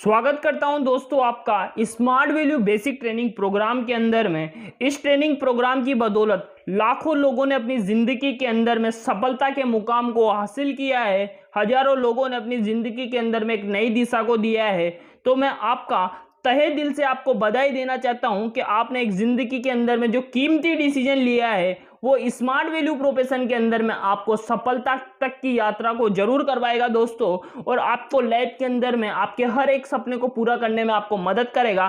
स्वागत करता हूं दोस्तों आपका smart value basic training programme के अंदर में। इस ट्रेनिंग प्रोग्राम की बदौलत लाखों लोगों ने अपनी जिंदगी के अंदर में सफलता के मुकाम को हासिल किया है। हजारों लोगों ने अपनी जिंदगी के अंदर में एक नई दिशा को दिया है। तो मैं आपका तहे दिल से आपको बधाई देना चाहता हूं कि आपने एक जिंदगी के अंदर में जो कीमती डिसीजन लिया है वो स्मार्ट वैल्यू प्रोफेशन के अंदर में आपको सफलता तक की यात्रा को जरूर करवाएगा दोस्तों, और आपको लाइफ के अंदर में आपके हर एक सपने को पूरा करने में आपको मदद करेगा।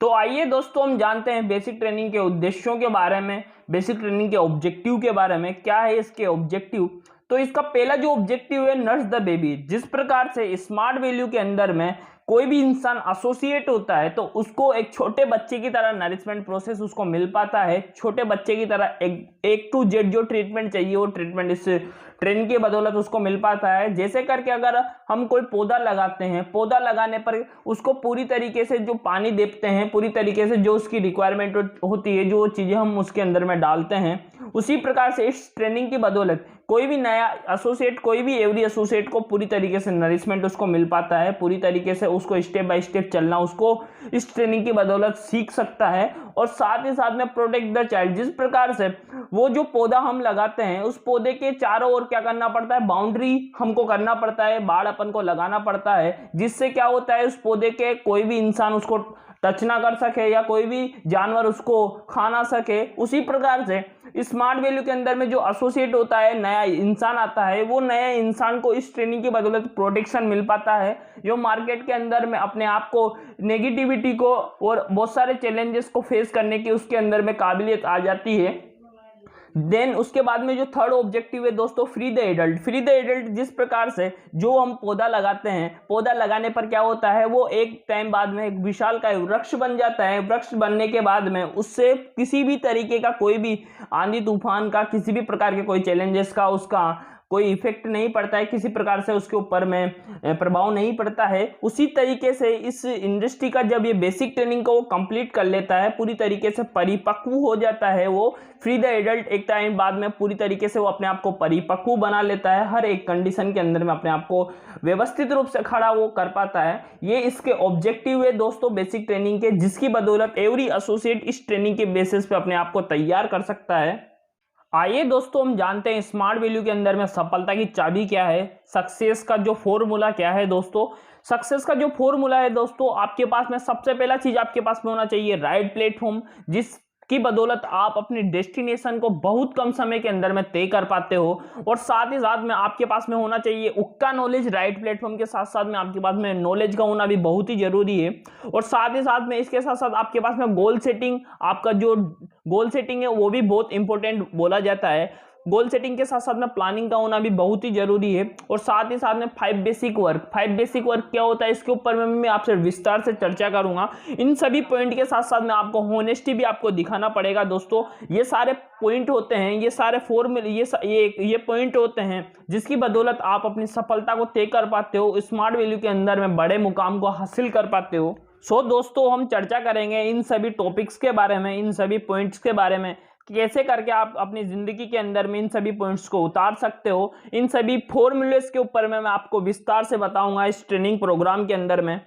तो आइए दोस्तों हम जानते हैं बेसिक ट्रेनिंग के उद्देश्यों के बारे में, बेसिक ट्रेनिंग के ऑब्जेक्टिव के बारे में। क्या है इसके ऑब्जेक्टिव? तो इसका पहला जो ऑब्जेक्टिव है, नर्स द बेबी। जिस प्रकार से स्मार्ट वैल्यू के अंदर में कोई भी इंसान एसोसिएट होता है तो उसको एक छोटे बच्चे की तरह नरिशमेंट प्रोसेस उसको मिल पाता है। छोटे बच्चे की तरह एक टू जेड जो ट्रीटमेंट चाहिए वो ट्रीटमेंट इस ट्रेनिंग की बदौलत उसको मिल पाता है। जैसे करके अगर हम कोई पौधा लगाते हैं, पौधा लगाने पर उसको पूरी तरीके से जो पानी देते हैं, पूरी तरीके से जो उसकी रिक्वायरमेंट होती है, जो चीजें हम उसके अंदर में डालते हैं, उसी प्रकार से इस ट्रेनिंग की बदौलत कोई भी नया एसोसिएट, कोई भी एवरी एसोसिएट को पूरी तरीके से नरिशमेंट उसको मिल पाता है। पूरी तरीके से उसको स्टेप बाय स्टेप चलना उसको इस ट्रेनिंग की बदौलत सीख सकता है। और साथ ही साथ में प्रोटेक्ट द चाइल्ड। जिस प्रकार से वो जो पौधा हम लगाते हैं उस पौधे के चारों ओर क्या करना पड़ता है, बाउंड्री हमको करना पड़ता है, बाड़ अपन को लगाना पड़ता है, जिससे क्या होता है उस पौधे के कोई भी इंसान उसको टच ना कर सके या कोई भी जानवर उसको खा ना सके। उसी प्रकार से स्मार्ट वैल्यू के अंदर में जो एसोसिएट होता है, नया इंसान आता है, वो नए इंसान को इस ट्रेनिंग की बदौलत प्रोटेक्शन मिल पाता है, जो मार्केट के अंदर में अपने आप को, नेगेटिविटी को और बहुत सारे चैलेंजेस को फेस करने की उसके अंदर में काबिलियत आ जाती है। देन उसके बाद में जो थर्ड ऑब्जेक्टिव है दोस्तों, free the adult. Free the adult जिस प्रकार से जो हम पौधा लगाते हैं, पौधा लगाने पर क्या होता है, वो एक टाइम बाद में एक विशाल का वृक्ष बन जाता है। वृक्ष बनने के बाद में उससे किसी भी तरीके का, कोई भी आंधी तूफान का, किसी भी प्रकार के कोई चैलेंजेस का उसका कोई इफेक्ट नहीं पड़ता है, किसी प्रकार से उसके ऊपर में प्रभाव नहीं पड़ता है। उसी तरीके से इस इंडस्ट्री का जब ये बेसिक ट्रेनिंग को वो कंप्लीट कर लेता है, पूरी तरीके से परिपक्व हो जाता है, वो फ्री द एडल्ट एक टाइम बाद में पूरी तरीके से वो अपने आप को परिपक्व बना लेता है। हर एक कंडीशन के अंदर में अपने आप को व्यवस्थित रूप से खड़ा वो कर पाता है। ये इसके ऑब्जेक्टिव है दोस्तों बेसिक ट्रेनिंग के, जिसकी बदौलत एवरी एसोसिएट इस ट्रेनिंग के बेसिस पे अपने आप को तैयार कर सकता है। आइए दोस्तों हम जानते हैं स्मार्ट वैल्यू के अंदर में सफलता की चाबी क्या है, सक्सेस का जो फॉर्मूला क्या है दोस्तों। सक्सेस का जो फॉर्मूला है दोस्तों, आपके पास में सबसे पहला चीज आपके पास में होना चाहिए राइट प्लेटफॉर्म, जिसकी बदौलत आप अपनी डेस्टिनेशन को बहुत कम समय के अंदर में तय कर पाते हो। और साथ ही साथ में आपके पास में होना चाहिए उक्का नॉलेज। राइट प्लेटफॉर्म के साथ साथ में आपके पास में नॉलेज का होना भी बहुत ही जरूरी है। और साथ ही साथ में इसके साथ साथ आपके पास में गोल सेटिंग, आपका जो गोल सेटिंग है वो भी बहुत इंपॉर्टेंट बोला जाता है। गोल सेटिंग के साथ साथ में प्लानिंग का होना भी बहुत ही जरूरी है। और साथ ही साथ में 5 बेसिक वर्क। 5 बेसिक वर्क क्या होता है, इसके ऊपर में मैं आपसे विस्तार से चर्चा करूंगा। इन सभी पॉइंट के साथ साथ में आपको होनेस्टी भी आपको दिखाना पड़ेगा दोस्तों। ये सारे पॉइंट होते हैं, ये सारे फॉर्मूले, ये पॉइंट होते हैं जिसकी बदौलत आप अपनी सफलता को तय कर पाते हो, स्मार्ट वैल्यू के अंदर में बड़े मुकाम को हासिल कर पाते हो। सो दोस्तों हम चर्चा करेंगे इन सभी टॉपिक्स के बारे में, इन सभी पॉइंट्स के बारे में, कैसे करके आप अपनी जिंदगी के अंदर में इन सभी पॉइंट्स को उतार सकते हो। इन सभी फॉर्मूलेस के ऊपर में मैं आपको विस्तार से बताऊंगा इस ट्रेनिंग प्रोग्राम के अंदर में।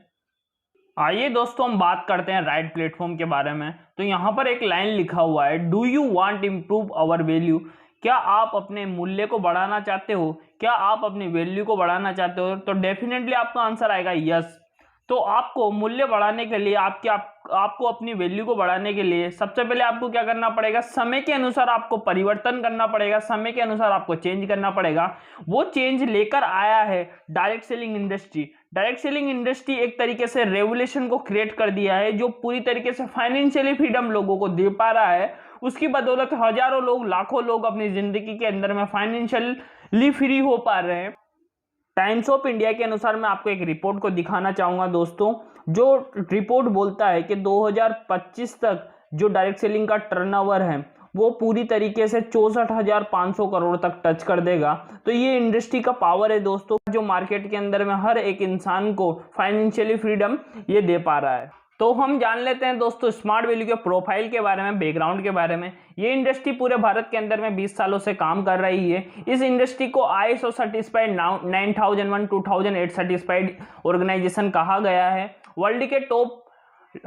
आइए दोस्तों हम बात करते हैं राइट प्लेटफॉर्म के बारे में। तो यहाँ पर एक लाइन लिखा हुआ है, do you want improve our value. क्या आप अपने मूल्य को बढ़ाना चाहते हो, क्या आप अपनी वैल्यू को बढ़ाना चाहते हो? तो डेफिनेटली आपका आंसर आएगा यस। तो आपको मूल्य बढ़ाने के लिए, आपको अपनी वैल्यू को बढ़ाने के लिए सबसे पहले आपको क्या करना पड़ेगा, समय के अनुसार आपको परिवर्तन करना पड़ेगा, समय के अनुसार आपको चेंज करना पड़ेगा। वो चेंज लेकर आया है direct selling industry. Direct selling industry एक तरीके से रेवोल्यूशन को क्रिएट कर दिया है, जो पूरी तरीके से फाइनेंशियली फ्रीडम लोगों को दे पा रहा है। उसकी बदौलत हजारों लोग, लाखों लोग अपनी जिंदगी के अंदर में फाइनेंशियली फ्री हो पा रहे हैं। टाइम्स ऑफ इंडिया के अनुसार मैं आपको एक रिपोर्ट को दिखाना चाहूंगा दोस्तों, जो रिपोर्ट बोलता है कि 2025 तक जो डायरेक्ट सेलिंग का टर्नओवर है वो पूरी तरीके से 64,500 करोड़ तक टच कर देगा। तो ये इंडस्ट्री का पावर है दोस्तों, जो मार्केट के अंदर में हर एक इंसान को फाइनेंशियली फ्रीडम ये दे पा रहा है। तो हम जान लेते हैं दोस्तों स्मार्ट वैल्यू के प्रोफाइल के बारे में, बैकग्राउंड के बारे में। ये इंडस्ट्री पूरे भारत के अंदर में 20 सालों से काम कर रही है। इस इंडस्ट्री को ISO सर्टिफाइड 9001 2008 सर्टिफाइड ऑर्गेनाइजेशन कहा गया है। वर्ल्ड के टॉप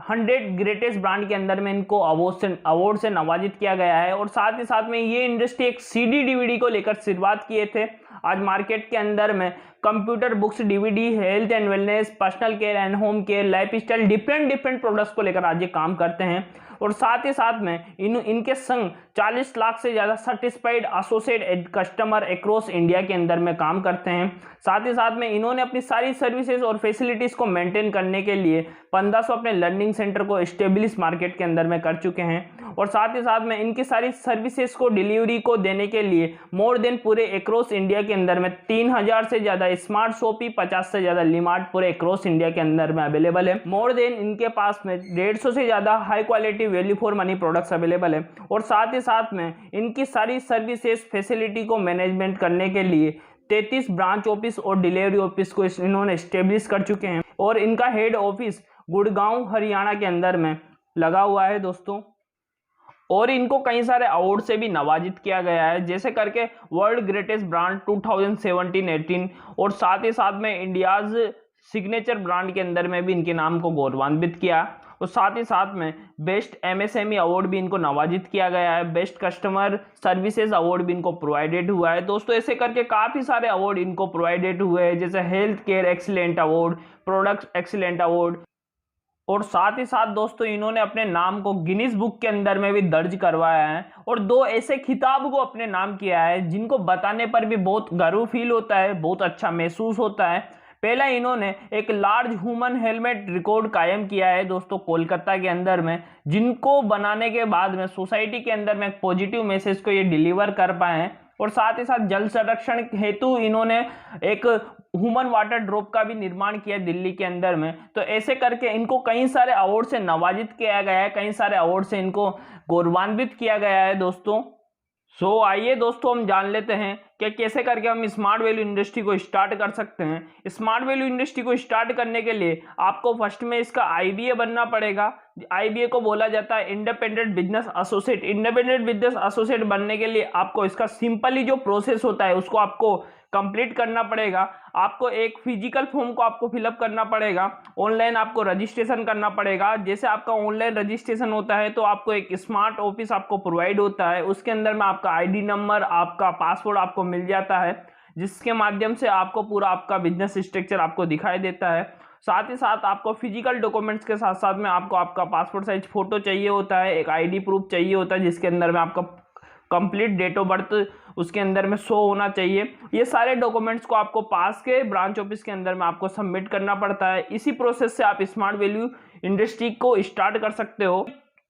100 ग्रेटेस्ट ब्रांड के अंदर में इनको अवार्ड से नवाजित किया गया है। और साथ ही साथ में ये इंडस्ट्री एक CD DVD को लेकर शुरुआत किए थे। आज मार्केट के अंदर में computer, books, DVD, health and wellness, personal care and home care, life style, different products को लेकर आज ये काम करते हैं। और साथ ही साथ में इनके संग 40 लाख से ज़्यादा certified associate customer across India के अंदर में काम करते हैं। साथ ही साथ में इन्होंने अपनी सारी सर्विसेज और फैसिलिटीज़ को मेंटेन करने के लिए 1500 अपने लर्निंग सेंटर को एस्टेब्लिश मार्केट के अंदर में कर चुके हैं। और साथ ही साथ में इनकी सारी सर्विसेज को डिलीवरी को देने के लिए मोर देन पूरे अक्रॉस इंडिया के अंदर में 3000 से ज़्यादा स्मार्ट शॉपी, 50 से ज़्यादा लिमार्ट पूरे अक्रॉस इंडिया के अंदर में अवेलेबल है। मोर देन इनके पास में 150 से ज़्यादा high quality value for money products available है। और साथ ही साथ में इनकी सारी सर्विसेज फैसिलिटी को मैनेजमेंट करने के लिए 33 ब्रांच ऑफिस और डिलीवरी ऑफिस को इन्होंने एस्टेब्लिश कर चुके हैं। और इनका हेड ऑफिस गुड़गांव हरियाणा के अंदर में लगा हुआ है दोस्तों। और इनको कई सारे अवार्ड से भी नवाजित किया गया है, जैसे करके वर्ल्ड ग्रेटेस्ट ब्रांड 2017-18 और साथ ही साथ में इंडियाज सिग्नेचर ब्रांड के अंदर में भी इनके नाम को गौरवान्वित किया। और साथ ही साथ में बेस्ट MSME अवार्ड भी इनको नवाजित किया गया है। बेस्ट कस्टमर सर्विसेज अवार्ड भी इनको प्रोवाइडेड हुआ है दोस्तों। ऐसे करके काफ़ी सारे अवार्ड इनको प्रोवाइडेड हुए हैं, जैसे health care excellent award, product excellent award. और साथ ही साथ दोस्तों इन्होंने अपने नाम को गिनीज बुक के अंदर में भी दर्ज करवाया है और 2 ऐसे खिताब को अपने नाम किया है जिनको बताने पर भी बहुत गर्व फील होता है, बहुत अच्छा महसूस होता है। पहला इन्होंने एक लार्ज ह्यूमन हेलमेट रिकॉर्ड कायम किया है दोस्तों कोलकाता के अंदर में, जिनको बनाने के बाद में सोसाइटी के अंदर में एक पॉजिटिव मैसेज को ये डिलीवर कर पाए हैं। और साथ ही साथ जल संरक्षण हेतु इन्होंने एक ह्यूमन वाटर ड्रॉप का भी निर्माण किया दिल्ली के अंदर में। तो ऐसे करके इनको कई सारे अवार्ड से नवाजित किया गया है, कई सारे अवार्ड से इनको गौरवान्वित किया गया है दोस्तों। आइए दोस्तों हम जान लेते हैं कि कैसे करके हम स्मार्ट वैल्यू इंडस्ट्री को स्टार्ट कर सकते हैं। स्मार्ट वैल्यू इंडस्ट्री को स्टार्ट करने के लिए आपको फर्स्ट में इसका IBA बनना पड़ेगा। IBA को बोला जाता है independent business associate. Independent business associate बनने के लिए आपको इसका सिंपली जो प्रोसेस होता है उसको आपको कंप्लीट करना पड़ेगा। आपको एक फिजिकल फॉर्म को आपको फिलअप करना पड़ेगा, ऑनलाइन आपको रजिस्ट्रेशन करना पड़ेगा। जैसे आपका ऑनलाइन रजिस्ट्रेशन होता है तो आपको एक स्मार्ट ऑफिस आपको प्रोवाइड होता है, उसके अंदर में आपका ID नंबर, आपका पासवर्ड आपको मिल जाता है, जिसके माध्यम से आपको पूरा आपका बिजनेस स्ट्रक्चर आपको दिखाई देता है। साथ ही साथ आपको फिजिकल डॉक्यूमेंट्स के साथ साथ में आपको आपका पासपोर्ट साइज फोटो चाहिए होता है, एक ID प्रूफ चाहिए होता है, जिसके अंदर में आपका कंप्लीट डेट ऑफ बर्थ उसके अंदर में शो होना चाहिए। ये सारे डॉक्यूमेंट्स को आपको पास के ब्रांच ऑफिस के अंदर में आपको सबमिट करना पड़ता है। इसी प्रोसेस से आप स्मार्ट वैल्यू इंडस्ट्री को स्टार्ट कर सकते हो।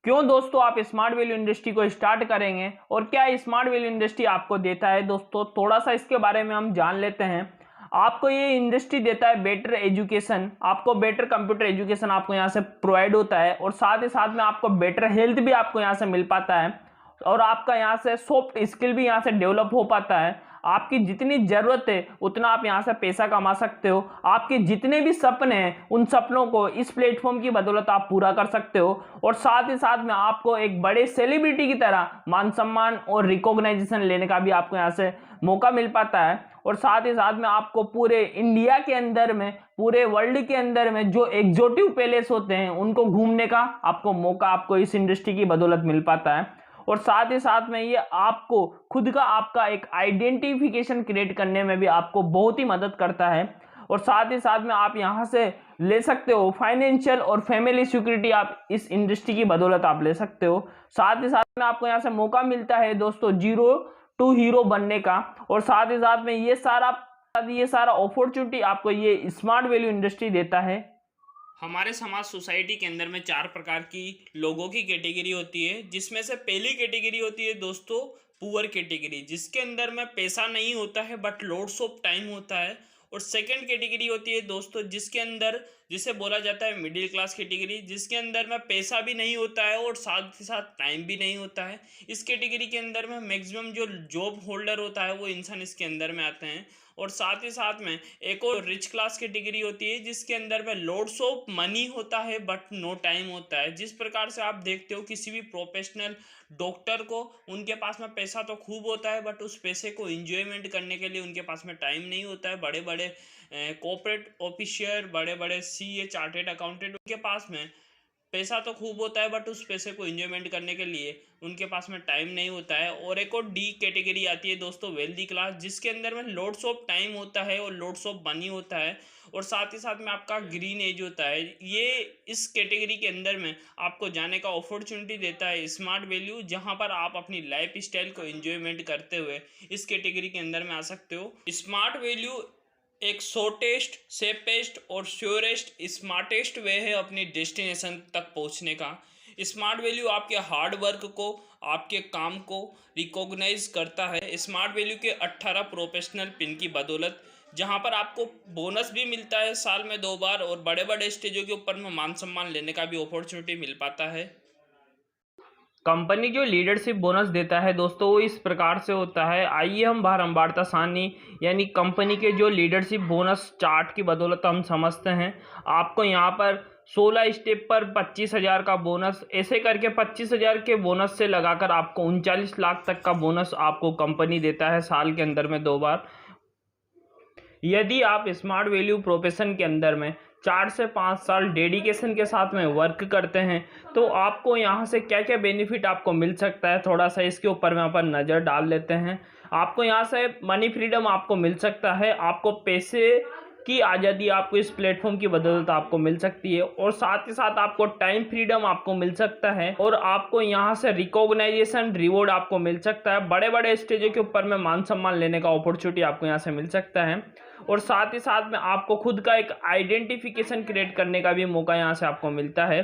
क्यों दोस्तों आप स्मार्ट वैल्यू इंडस्ट्री को स्टार्ट करेंगे और क्या स्मार्ट वैल्यू इंडस्ट्री आपको देता है दोस्तों, थोड़ा सा इसके बारे में हम जान लेते हैं। आपको ये इंडस्ट्री देता है बेटर एजुकेशन, आपको बेटर कंप्यूटर एजुकेशन आपको यहाँ से प्रोवाइड होता है। और साथ ही साथ में आपको बेटर हेल्थ भी आपको यहाँ से मिल पाता है और आपका यहाँ से सॉफ्ट स्किल भी यहाँ से डेवलप हो पाता है। आपकी जितनी ज़रूरत है उतना आप यहाँ से पैसा कमा सकते हो। आपके जितने भी सपने हैं उन सपनों को इस प्लेटफॉर्म की बदौलत आप पूरा कर सकते हो। और साथ ही साथ में आपको एक बड़े सेलिब्रिटी की तरह मान सम्मान और रिकॉग्नाइजेशन लेने का भी आपको यहाँ से मौका मिल पाता है। और साथ ही साथ में आपको पूरे इंडिया के अंदर में, पूरे वर्ल्ड के अंदर में जो एग्जॉटिव पैलेस होते हैं उनको घूमने का आपको मौका आपको इस इंडस्ट्री की बदौलत मिल पाता है। और साथ ही साथ में ये आपको खुद का आपका एक आइडेंटिफिकेशन क्रिएट करने में भी आपको बहुत ही मदद करता है। और साथ ही साथ में आप यहाँ से ले सकते हो फाइनेंशियल और फैमिली सिक्योरिटी, आप इस इंडस्ट्री की बदौलत आप ले सकते हो। साथ ही साथ में आपको यहाँ से मौका मिलता है दोस्तों 0 to हीरो बनने का। और साथ ही साथ में ये सारा अपॉर्चुनिटी आपको ये स्मार्ट वैल्यू इंडस्ट्री देता है। हमारे समाज सोसाइटी के अंदर में 4 प्रकार की लोगों की कैटेगरी होती है, जिसमें से पहली कैटेगरी होती है दोस्तों पुअर कैटेगरी, जिसके अंदर में पैसा नहीं होता है बट लोड्स ऑफ टाइम होता है। और सेकंड कैटेगरी होती है दोस्तों जिसके अंदर, जिसे बोला जाता है मिडिल क्लास कैटेगरी, जिसके अंदर में पैसा भी नहीं होता है और साथ ही साथ टाइम भी नहीं होता है। इस कैटेगरी के अंदर में मैक्सिमम जो जॉब होल्डर होता है वो इंसान इसके अंदर में आते हैं। और साथ ही साथ में एक और रिच क्लास कैटेगरी होती है जिसके अंदर में लॉट्स ऑफ मनी होता है बट नो टाइम होता है। जिस प्रकार से आप देखते हो किसी भी प्रोफेशनल डॉक्टर को, उनके पास में पैसा तो खूब होता है बट उस पैसे को इंजॉयमेंट करने के लिए उनके पास में टाइम नहीं होता है। बड़े बड़े कॉर्पोरेट ऑफिशियर, बड़े बड़े सीए, चार्टेड अकाउंटेंट, उनके पास में पैसा तो खूब होता है बट उस पैसे को इंजॉयमेंट करने के लिए उनके पास में टाइम नहीं होता है। और एक और डी कैटेगरी आती है दोस्तों, वेल्दी क्लास, जिसके अंदर में लॉट्स ऑफ टाइम होता है और लॉट्स ऑफ मनी होता है और साथ ही साथ में आपका ग्रीन एज होता है। ये इस कैटेगरी के अंदर में आपको जाने का अपॉर्चुनिटी देता है स्मार्ट वैल्यू, जहां पर आप अपनी लाइफ स्टाइल को इंजॉयमेंट करते हुए इस कैटेगरी के अंदर में आ सकते हो। स्मार्ट वैल्यू एक शॉर्टेस्ट, सेफेस्ट और श्योरेस्ट, स्मार्टेस्ट वे है अपनी डेस्टिनेशन तक पहुंचने का। स्मार्ट वैल्यू आपके हार्ड वर्क को, आपके काम को रिकॉग्नाइज करता है। स्मार्ट वैल्यू के 18 प्रोफेशनल पिन की बदौलत, जहां पर आपको बोनस भी मिलता है साल में 2 बार और बड़े बड़े स्टेजों के ऊपर में मान सम्मान लेने का भी अपॉर्चुनिटी मिल पाता है। कंपनी जो लीडरशिप बोनस देता है दोस्तों वो इस प्रकार से होता है। आइए हम बारंबारता सारणी यानी कंपनी के जो लीडरशिप बोनस चार्ट की बदौलत हम समझते हैं। आपको यहाँ पर 16 स्टेप पर 25,000 का बोनस, ऐसे करके 25,000 के बोनस से लगाकर आपको 39 लाख तक का बोनस आपको कंपनी देता है साल के अंदर में 2 बार। यदि आप स्मार्ट वैल्यू प्रोफेशन के अंदर में 4 से 5 साल डेडिकेशन के साथ में वर्क करते हैं तो आपको यहाँ से क्या क्या बेनिफिट आपको मिल सकता है, थोड़ा सा इसके ऊपर में अपन नज़र डाल लेते हैं। आपको यहाँ से मनी फ्रीडम आपको मिल सकता है, आपको पैसे की आज़ादी आपको इस प्लेटफॉर्म की बदौलत आपको मिल सकती है और साथ ही साथ आपको टाइम फ्रीडम आपको मिल सकता है और आपको यहाँ से रिकॉग्नाइजेशन रिवॉर्ड आपको मिल सकता है। बड़े बड़े स्टेजों के ऊपर में मान सम्मान लेने का अपॉर्चुनिटी आपको यहाँ से मिल सकता है और साथ ही साथ में आपको खुद का एक आइडेंटिफिकेशन क्रिएट करने का भी मौका यहाँ से आपको मिलता है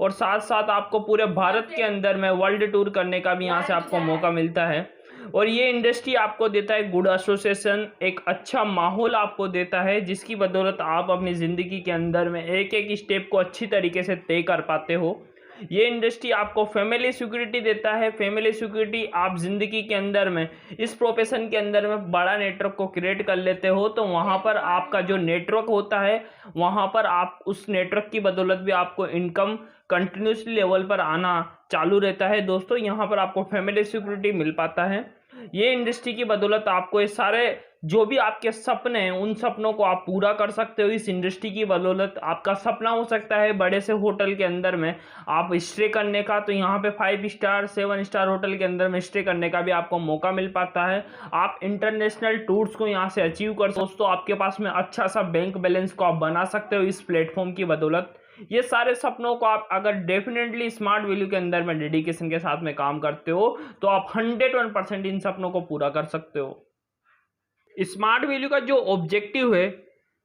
और साथ साथ आपको पूरे भारत के अंदर में वर्ल्ड टूर करने का भी यहाँ से आपको मौका मिलता है। और ये इंडस्ट्री आपको देता है गुड एसोसिएशन, एक अच्छा माहौल आपको देता है जिसकी बदौलत आप अपनी ज़िंदगी के अंदर में एक एक स्टेप को अच्छी तरीके से तय कर पाते हो। ये इंडस्ट्री आपको फैमिली सिक्योरिटी देता है। फैमिली सिक्योरिटी आप ज़िंदगी के अंदर में इस प्रोफेशन के अंदर में बड़ा नेटवर्क को क्रिएट कर लेते हो तो वहाँ पर आपका जो नेटवर्क होता है वहाँ पर आप उस नेटवर्क की बदौलत भी आपको इनकम कंटिन्यूसली लेवल पर आना चालू रहता है। दोस्तों यहाँ पर आपको फैमिली सिक्योरिटी मिल पाता है। ये इंडस्ट्री की बदौलत आपको ये सारे जो भी आपके सपने हैं उन सपनों को आप पूरा कर सकते हो। इस इंडस्ट्री की बदौलत आपका सपना हो सकता है बड़े से होटल के अंदर में आप स्टे करने का, तो यहाँ पे 5 स्टार 7 स्टार होटल के अंदर में स्टे करने का भी आपको मौका मिल पाता है। आप इंटरनेशनल टूर्स को यहाँ से अचीव कर सकते हो। दोस्तों आपके पास में अच्छा सा बैंक बैलेंस को आप बना सकते हो इस प्लेटफॉर्म की बदौलत। ये सारे सपनों को आप अगर डेफिनेटली स्मार्ट वैल्यू के अंदर में डेडिकेशन के साथ में काम करते हो तो आप 101% इन सपनों को पूरा कर सकते हो। स्मार्ट वैल्यू का जो ऑब्जेक्टिव है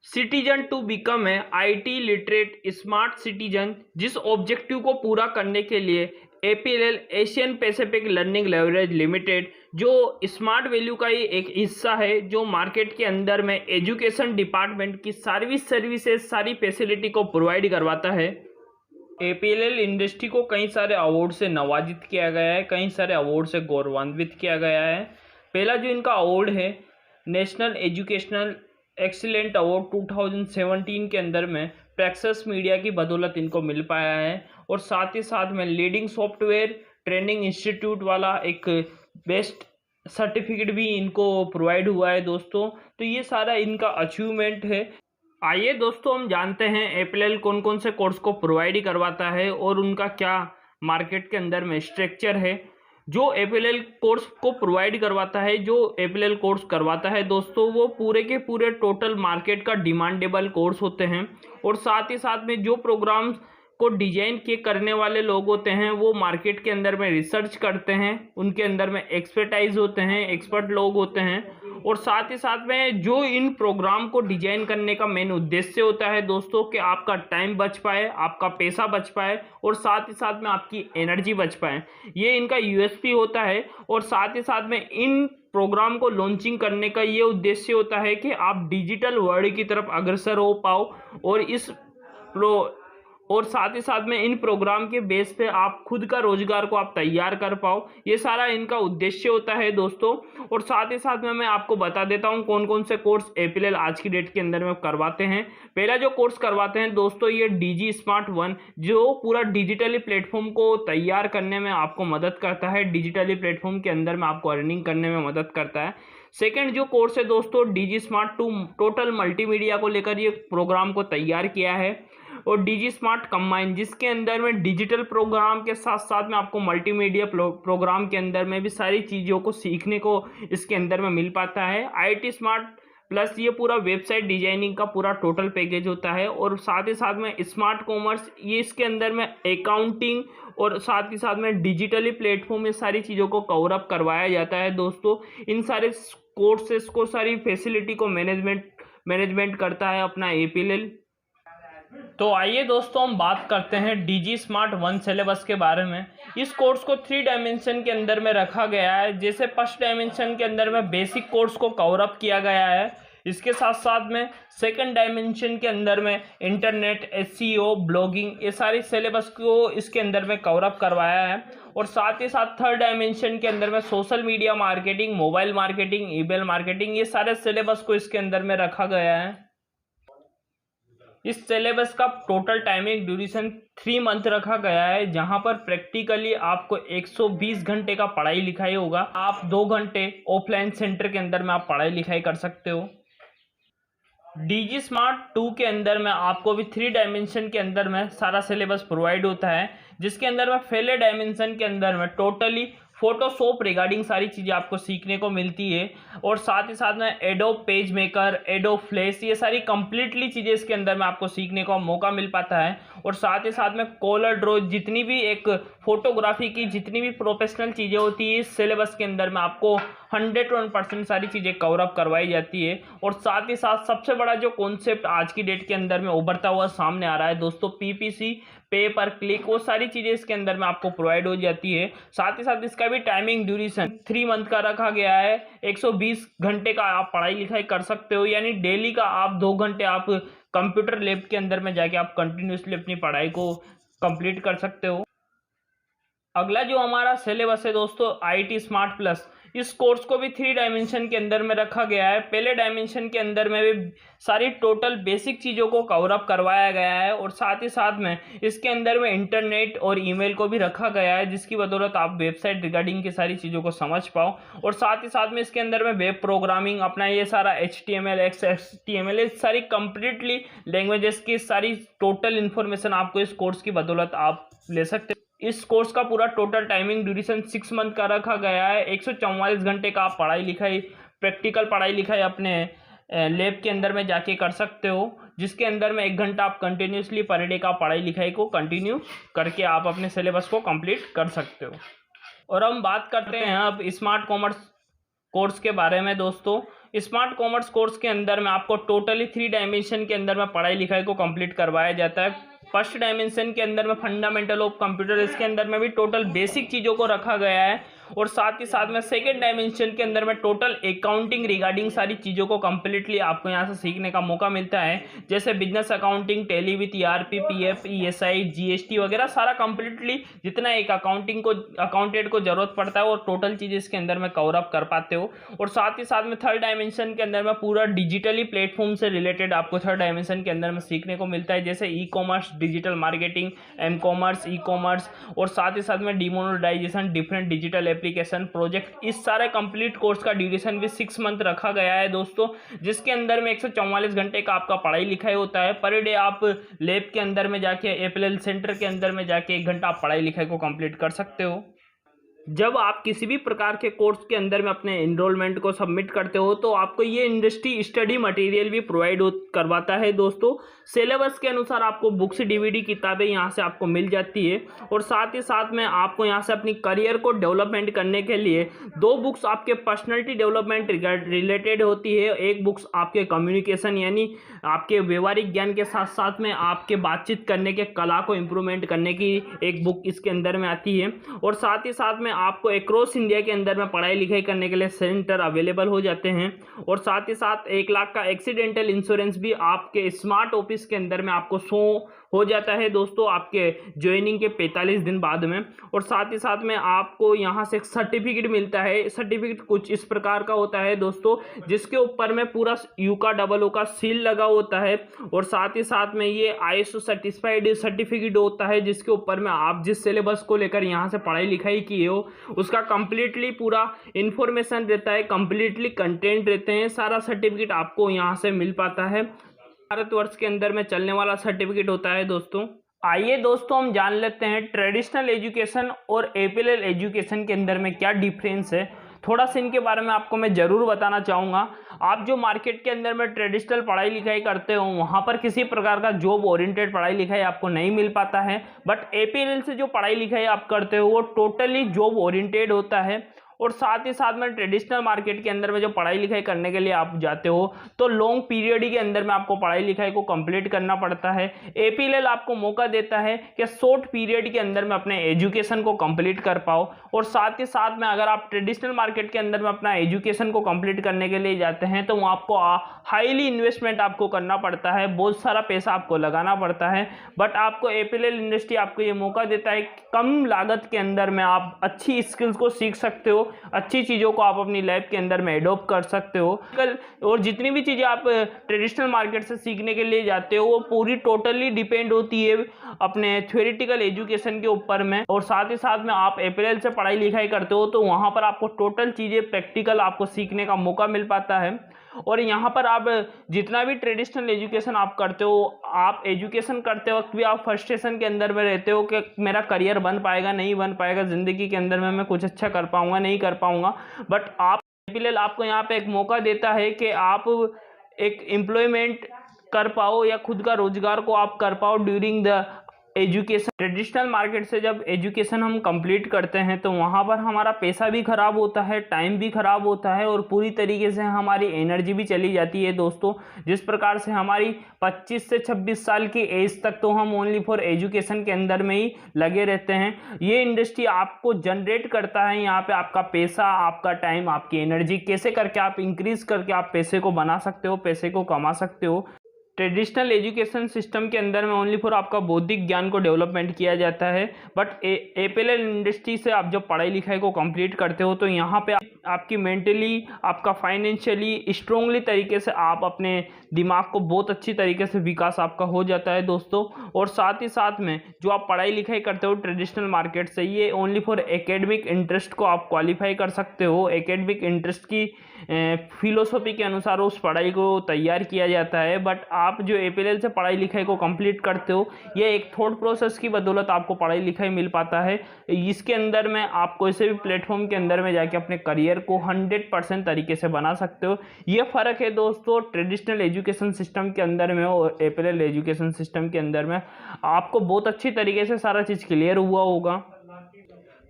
सिटीजन टू बिकम है आईटी लिटरेट स्मार्ट सिटीजन, जिस ऑब्जेक्टिव को पूरा करने के लिए APLL Asian Pacific learning leverage limited जो स्मार्ट वैल्यू का ही एक हिस्सा है जो मार्केट के अंदर में एजुकेशन डिपार्टमेंट की सर्विसेज सारी फैसिलिटी को प्रोवाइड करवाता है। APLL इंडस्ट्री को कई सारे अवार्ड से नवाजित किया गया है, कई सारे अवार्ड से गौरवान्वित किया गया है। पहला जो इनका अवार्ड है नेशनल एजुकेशनल एक्सीलेंट अवार्ड 2017 के अंदर में प्रेक्सस मीडिया की बदौलत इनको मिल पाया है और साथ ही साथ में लीडिंग सॉफ्टवेयर ट्रेनिंग इंस्टीट्यूट वाला एक बेस्ट सर्टिफिकेट भी इनको प्रोवाइड हुआ है दोस्तों। तो ये सारा इनका अचीवमेंट है। आइए दोस्तों हम जानते हैं APLL कौन कौन से कोर्स को प्रोवाइड करवाता है और उनका क्या मार्केट के अंदर में स्ट्रक्चर है। जो APLL कोर्स को प्रोवाइड करवाता है, जो APLL कोर्स करवाता है दोस्तों, वो पूरे के पूरे टोटल मार्केट का डिमांडेबल कोर्स होते हैं और साथ ही साथ में जो प्रोग्राम्स को डिजाइन के करने वाले लोग होते हैं वो मार्केट के अंदर में रिसर्च करते हैं, उनके अंदर में एक्सपर्टाइज होते हैं, एक्सपर्ट लोग होते हैं और साथ ही साथ में जो इन प्रोग्राम को डिजाइन करने का मेन उद्देश्य होता है दोस्तों कि आपका टाइम बच पाए, आपका पैसा बच पाए और साथ ही साथ में आपकी एनर्जी बच पाए। ये इनका USP होता है और साथ ही साथ में इन प्रोग्राम को लॉन्चिंग करने का ये उद्देश्य होता है कि आप डिजिटल वर्ल्ड की तरफ अग्रसर हो पाओ और इस और साथ ही साथ में इन प्रोग्राम के बेस पे आप खुद का रोजगार को आप तैयार कर पाओ, ये सारा इनका उद्देश्य होता है दोस्तों। और साथ ही साथ में मैं आपको बता देता हूँ कौन कौन से कोर्स एपीएल आज की डेट के अंदर में करवाते हैं। पहला जो कोर्स करवाते हैं दोस्तों ये डीजी स्मार्ट 1, जो पूरा डिजिटली प्लेटफॉर्म को तैयार करने में आपको मदद करता है, डिजिटली प्लेटफॉर्म के अंदर में आपको अर्निंग करने में मदद करता है। सेकंड जो कोर्स है दोस्तों डीजी स्मार्ट 2, टोटल मल्टीमीडिया को लेकर ये प्रोग्राम को तैयार किया है। और डीजी स्मार्ट कंबाइन, जिसके अंदर में डिजिटल प्रोग्राम के साथ साथ में आपको मल्टीमीडिया प्रोग्राम के अंदर में भी सारी चीज़ों को सीखने को इसके अंदर में मिल पाता है। आईटी स्मार्ट प्लस ये पूरा वेबसाइट डिजाइनिंग का पूरा टोटल पैकेज होता है। और साथ ही साथ में स्मार्ट कॉमर्स, ये इसके अंदर में अकाउंटिंग और साथ ही साथ में डिजिटली प्लेटफॉर्म में सारी चीज़ों को कवर अप करवाया जाता है दोस्तों। इन सारे कोर्सेस को, सारी फैसिलिटी को मैनेजमेंट करता है अपना एपीएल। तो आइए दोस्तों हम बात करते हैं डीजी स्मार्ट 1 सिलेबस के बारे में। इस कोर्स को 3 डायमेंशन के अंदर में रखा गया है। जैसे फर्स्ट डायमेंशन के अंदर में बेसिक कोर्स को कवर अप किया गया है, इसके साथ साथ में सेकंड डायमेंशन के अंदर में इंटरनेट, एसईओ, ब्लॉगिंग, ये सारी सिलेबस को इसके अंदर में कवर अप करवाया है। और साथ ही साथ थर्ड डायमेंशन के अंदर में social media marketing, mobile marketing, email marketing, ये सारे सिलेबस को इसके अंदर में रखा गया है। इस सिलेबस का टोटल टाइमिंग ड्यूरेशन 3 मंथ रखा गया है, जहां पर प्रैक्टिकली आपको 120 घंटे का पढ़ाई लिखाई होगा। आप 2 घंटे ऑफलाइन सेंटर के अंदर में आप पढ़ाई लिखाई कर सकते हो। डीजी स्मार्ट 2 के अंदर में आपको भी 3 डायमेंशन के अंदर में सारा सिलेबस प्रोवाइड होता है, जिसके अंदर में पहले डायमेंशन के अंदर में टोटली फोटोशॉप रिगार्डिंग सारी चीज़ें आपको सीखने को मिलती है। और साथ ही साथ में adobe page maker, adobe flash, ये सारी कंप्लीटली चीज़ें इसके अंदर में आपको सीखने का मौका मिल पाता है। और साथ ही साथ में कलर ड्रॉ, जितनी भी एक फोटोग्राफी की जितनी भी प्रोफेशनल चीज़ें होती है इस सिलेबस के अंदर में आपको 101% सारी चीज़ें कवर अप करवाई जाती है। और साथ ही साथ सबसे बड़ा जो कॉन्सेप्ट आज की डेट के अंदर में उभरता हुआ सामने आ रहा है दोस्तों, पीपीसी, पे पर क्लिक, वो सारी चीज़ें इसके अंदर में आपको प्रोवाइड हो जाती है। साथ ही साथ इसका भी टाइमिंग ड्यूरेशन 3 मंथ का रखा गया है। 120 घंटे का आप पढ़ाई लिखाई कर सकते हो, यानी डेली का आप 2 घंटे आप कंप्यूटर लैब के अंदर में जाके आप कंटिन्यूसली अपनी पढ़ाई को कंप्लीट कर सकते हो। अगला जो हमारा सिलेबस है दोस्तों आईटी स्मार्ट प्लस, इस कोर्स को भी 3 डायमेंशन के अंदर में रखा गया है। पहले डायमेंशन के अंदर में भी सारी टोटल बेसिक चीज़ों को कवर अप करवाया गया है। और साथ ही साथ में इसके अंदर में इंटरनेट और ईमेल को भी रखा गया है, जिसकी बदौलत आप वेबसाइट रिगार्डिंग की सारी चीज़ों को समझ पाओ। और साथ ही साथ में इसके अंदर में वेब प्रोग्रामिंग, अपना ये सारा HTML, XHTML, सारी कंप्लीटली लैंग्वेजेस की सारी टोटल इन्फॉर्मेशन आपको इस कोर्स की बदौलत आप ले सकते हो। इस कोर्स का पूरा टोटल टाइमिंग ड्यूरेशन 6 मंथ का रखा गया है। 144 घंटे का आप पढ़ाई लिखाई, प्रैक्टिकल पढ़ाई लिखाई अपने लैब के अंदर में जाके कर सकते हो, जिसके अंदर में 1 घंटा आप कंटिन्यूसली पर डे का पढ़ाई लिखाई को कंटिन्यू करके आप अपने सिलेबस को कंप्लीट कर सकते हो। और हम बात करते हैं अब स्मार्ट कॉमर्स कोर्स के बारे में दोस्तों। स्मार्ट कॉमर्स कोर्स के अंदर में आपको टोटली 3 डायमेंशन के अंदर में पढ़ाई लिखाई को कंप्लीट करवाया जाता है। फर्स्ट डायमेंशन के अंदर में फंडामेंटल ऑफ कंप्यूटर, इसके अंदर में भी टोटल बेसिक चीज़ों को रखा गया है। और साथ ही साथ में सेकंड डायमेंशन के अंदर में टोटल अकाउंटिंग रिगार्डिंग सारी चीज़ों को कंप्लीटली आपको यहाँ से सीखने का मौका मिलता है, जैसे business accounting, tally with ERP, PF, ESI, GST वगैरह सारा कंप्लीटली जितना एक अकाउंटेंट को जरूरत पड़ता है वो टोटल चीज़ें इसके अंदर में कवर अप कर पाते हो। और साथ ही साथ में थर्ड डायमेंशन के अंदर में पूरा डिजिटली प्लेटफॉर्म से रिलेटेड आपको थर्ड डायमेंशन के अंदर में सीखने को मिलता है, जैसे ई-कॉमर्स, डिजिटल मार्केटिंग, M-कॉमर्स, ई-कॉमर्स, और साथ ही साथ में demonetisation, different digital application project. इस सारे कंप्लीट कोर्स का ड्यूरेशन भी 6 मंथ रखा गया है दोस्तों, जिसके अंदर में 144 घंटे का आपका पढ़ाई लिखाई होता है। पर डे आप लैब के अंदर में जाके, एपीएल सेंटर के अंदर में जाके 1 घंटा आप पढ़ाई लिखाई को कंप्लीट कर सकते हो। जब आप किसी भी प्रकार के कोर्स के अंदर में अपने एनरोलमेंट को सबमिट करते हो तो आपको ये इंडस्ट्री स्टडी मटेरियल भी प्रोवाइड करवाता है दोस्तों। सिलेबस के अनुसार आपको बुक्स, डीवीडी, किताबें यहाँ से आपको मिल जाती है। और साथ ही साथ में आपको यहाँ से अपनी करियर को डेवलपमेंट करने के लिए 2 बुक्स आपके पर्सनैलिटी डेवलपमेंट रिलेटेड होती है। एक बुक्स आपके कम्युनिकेशन यानी आपके व्यवहारिक ज्ञान के साथ साथ में आपके बातचीत करने के कला को इम्प्रूवमेंट करने की एक बुक इसके अंदर में आती है। और साथ ही साथ में आपको अक्रॉस इंडिया के अंदर में पढ़ाई लिखाई करने के लिए सेंटर अवेलेबल हो जाते हैं। और साथ ही साथ 1 लाख का एक्सीडेंटल इंश्योरेंस भी आपके स्मार्ट ऑफिस के अंदर में आपको हो जाता है दोस्तों आपके ज्वाइनिंग के 45 दिन बाद में। और साथ ही साथ में आपको यहाँ से एक सर्टिफिकेट मिलता है। सर्टिफिकेट कुछ इस प्रकार का होता है दोस्तों, जिसके ऊपर में पूरा यूका डबल ओ का सील लगा होता है। और साथ ही साथ में ये ISO सर्टिफाइड सर्टिफिकेट होता है, जिसके ऊपर में आप जिस सिलेबस को लेकर यहाँ से पढ़ाई लिखाई किए हो उसका कंप्लीटली पूरा इंफॉर्मेशन रहता है, कंप्लीटली कंटेंट रहते हैं। सारा सर्टिफिकेट आपको यहाँ से मिल पाता है। भारतवर्ष के अंदर में चलने वाला सर्टिफिकेट होता है दोस्तों। आइए दोस्तों हम जान लेते हैं ट्रेडिशनल एजुकेशन और APLL एजुकेशन के अंदर में क्या डिफरेंस है। थोड़ा सा इनके बारे में आपको मैं ज़रूर बताना चाहूँगा। आप जो मार्केट के अंदर में ट्रेडिशनल पढ़ाई लिखाई करते हो वहाँ पर किसी प्रकार का जॉब ओरिएंटेड पढ़ाई लिखाई आपको नहीं मिल पाता है, बट APLL से जो पढ़ाई लिखाई आप करते हो वो टोटली जॉब ओरिएंटेड होता है। और साथ ही साथ में ट्रेडिशनल मार्केट के अंदर में जो पढ़ाई लिखाई करने के लिए आप जाते हो तो लॉन्ग पीरियड के अंदर में आपको पढ़ाई लिखाई को कंप्लीट करना पड़ता है। APLL आपको मौका देता है कि शॉर्ट पीरियड के अंदर में अपने एजुकेशन को कंप्लीट कर पाओ। और साथ ही साथ में अगर आप ट्रेडिशनल मार्केट के अंदर में अपना एजुकेशन को कंप्लीट करने के लिए जाते हैं तो वहाँ आपको हाईली इन्वेस्टमेंट आपको करना पड़ता है, बहुत सारा पैसा आपको लगाना पड़ता है। बट आपको APLL इंडस्ट्री आपको ये मौका देता है कि कम लागत के अंदर में आप अच्छी स्किल्स को सीख सकते हो, अच्छी चीज़ों को आप अपनी लाइफ के अंदर में एडॉप्ट कर सकते हो। और जितनी भी चीज़ें आप ट्रेडिशनल मार्केट से सीखने के लिए जाते हो वो पूरी टोटली डिपेंड होती है अपने थ्योरेटिकल एजुकेशन के ऊपर में। और साथ ही साथ में आप APLL से पढ़ाई लिखाई करते हो तो वहाँ पर आपको टोटल चीज़ें प्रैक्टिकल आपको सीखने का मौका मिल पाता है। और यहाँ पर आप जितना भी ट्रेडिशनल एजुकेशन आप करते हो, आप एजुकेशन करते वक्त भी आप फ्रस्ट्रेशन के अंदर में रहते हो कि मेरा करियर बन पाएगा नहीं बन पाएगा, ज़िंदगी के अंदर में मैं कुछ अच्छा कर पाऊँगा नहीं कर पाऊँगा। बट आप APLL आपको यहाँ पे एक मौका देता है कि आप एक एम्प्लॉयमेंट कर पाओ या खुद का रोजगार को आप कर पाओ during the education. Traditional market से जब एजुकेशन हम कंप्लीट करते हैं तो वहाँ पर हमारा पैसा भी ख़राब होता है, टाइम भी ख़राब होता है और पूरी तरीके से हमारी एनर्जी भी चली जाती है दोस्तों। जिस प्रकार से हमारी 25 से 26 साल की एज तक तो हम ओनली फॉर एजुकेशन के अंदर में ही लगे रहते हैं। ये इंडस्ट्री आपको जनरेट करता है यहाँ पे आपका पैसा, आपका टाइम, आपकी एनर्जी कैसे करके आप इंक्रीज करके आप पैसे को बना सकते हो, पैसे को कमा सकते हो। ट्रेडिशनल एजुकेशन सिस्टम के अंदर में ओनली फॉर आपका बौद्धिक ज्ञान को डेवलपमेंट किया जाता है। बट APLL इंडस्ट्री से आप जब पढ़ाई लिखाई को कंप्लीट करते हो तो यहाँ पे आपकी मेंटली, आपका फाइनेंशियली स्ट्रांगली तरीके से आप अपने दिमाग को बहुत अच्छी तरीके से विकास आपका हो जाता है दोस्तों। और साथ ही साथ में जो आप पढ़ाई लिखाई करते हो ट्रेडिशनल मार्केट से, ये ओनली फॉर एकेडमिक इंटरेस्ट को आप क्वालिफाई कर सकते हो। एकेडमिक इंटरेस्ट की फिलोसफी के अनुसार उस पढ़ाई को तैयार किया जाता है। बट आप जो APLL से पढ़ाई लिखाई को कंप्लीट करते हो ये एक थॉट प्रोसेस की बदौलत आपको पढ़ाई लिखाई मिल पाता है। इसके अंदर में आप कोई से भी प्लेटफॉर्म के अंदर में जाके अपने करियर को 100% तरीके से बना सकते हो। ये फ़र्क है दोस्तों ट्रेडिशनल एजुकेशन सिस्टम के अंदर में और APLL एजुकेशन सिस्टम के अंदर में। आपको बहुत अच्छी तरीके से सारा चीज़ क्लियर हुआ होगा।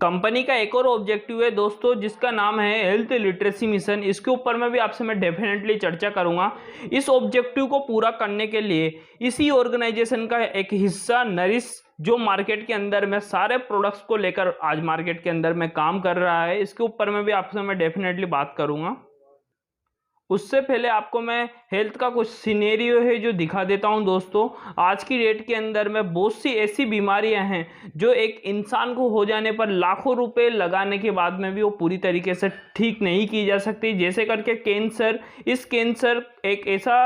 कंपनी का एक और ऑब्जेक्टिव है दोस्तों जिसका नाम है हेल्थ लिटरेसी मिशन। इसके ऊपर में भी आपसे मैं डेफिनेटली चर्चा करूंगा। इस ऑब्जेक्टिव को पूरा करने के लिए इसी ऑर्गेनाइजेशन का एक हिस्सा नरिश जो मार्केट के अंदर में सारे प्रोडक्ट्स को लेकर आज मार्केट के अंदर में काम कर रहा है, इसके ऊपर में भी आपसे मैं डेफिनेटली बात करूंगा। उससे पहले आपको मैं हेल्थ का कुछ सिनेरियो है जो दिखा देता हूं दोस्तों। आज की डेट के अंदर में बहुत सी ऐसी बीमारियां हैं जो एक इंसान को हो जाने पर लाखों रुपए लगाने के बाद में भी वो पूरी तरीके से ठीक नहीं की जा सकती। जैसे करके कैंसर। इस कैंसर एक ऐसा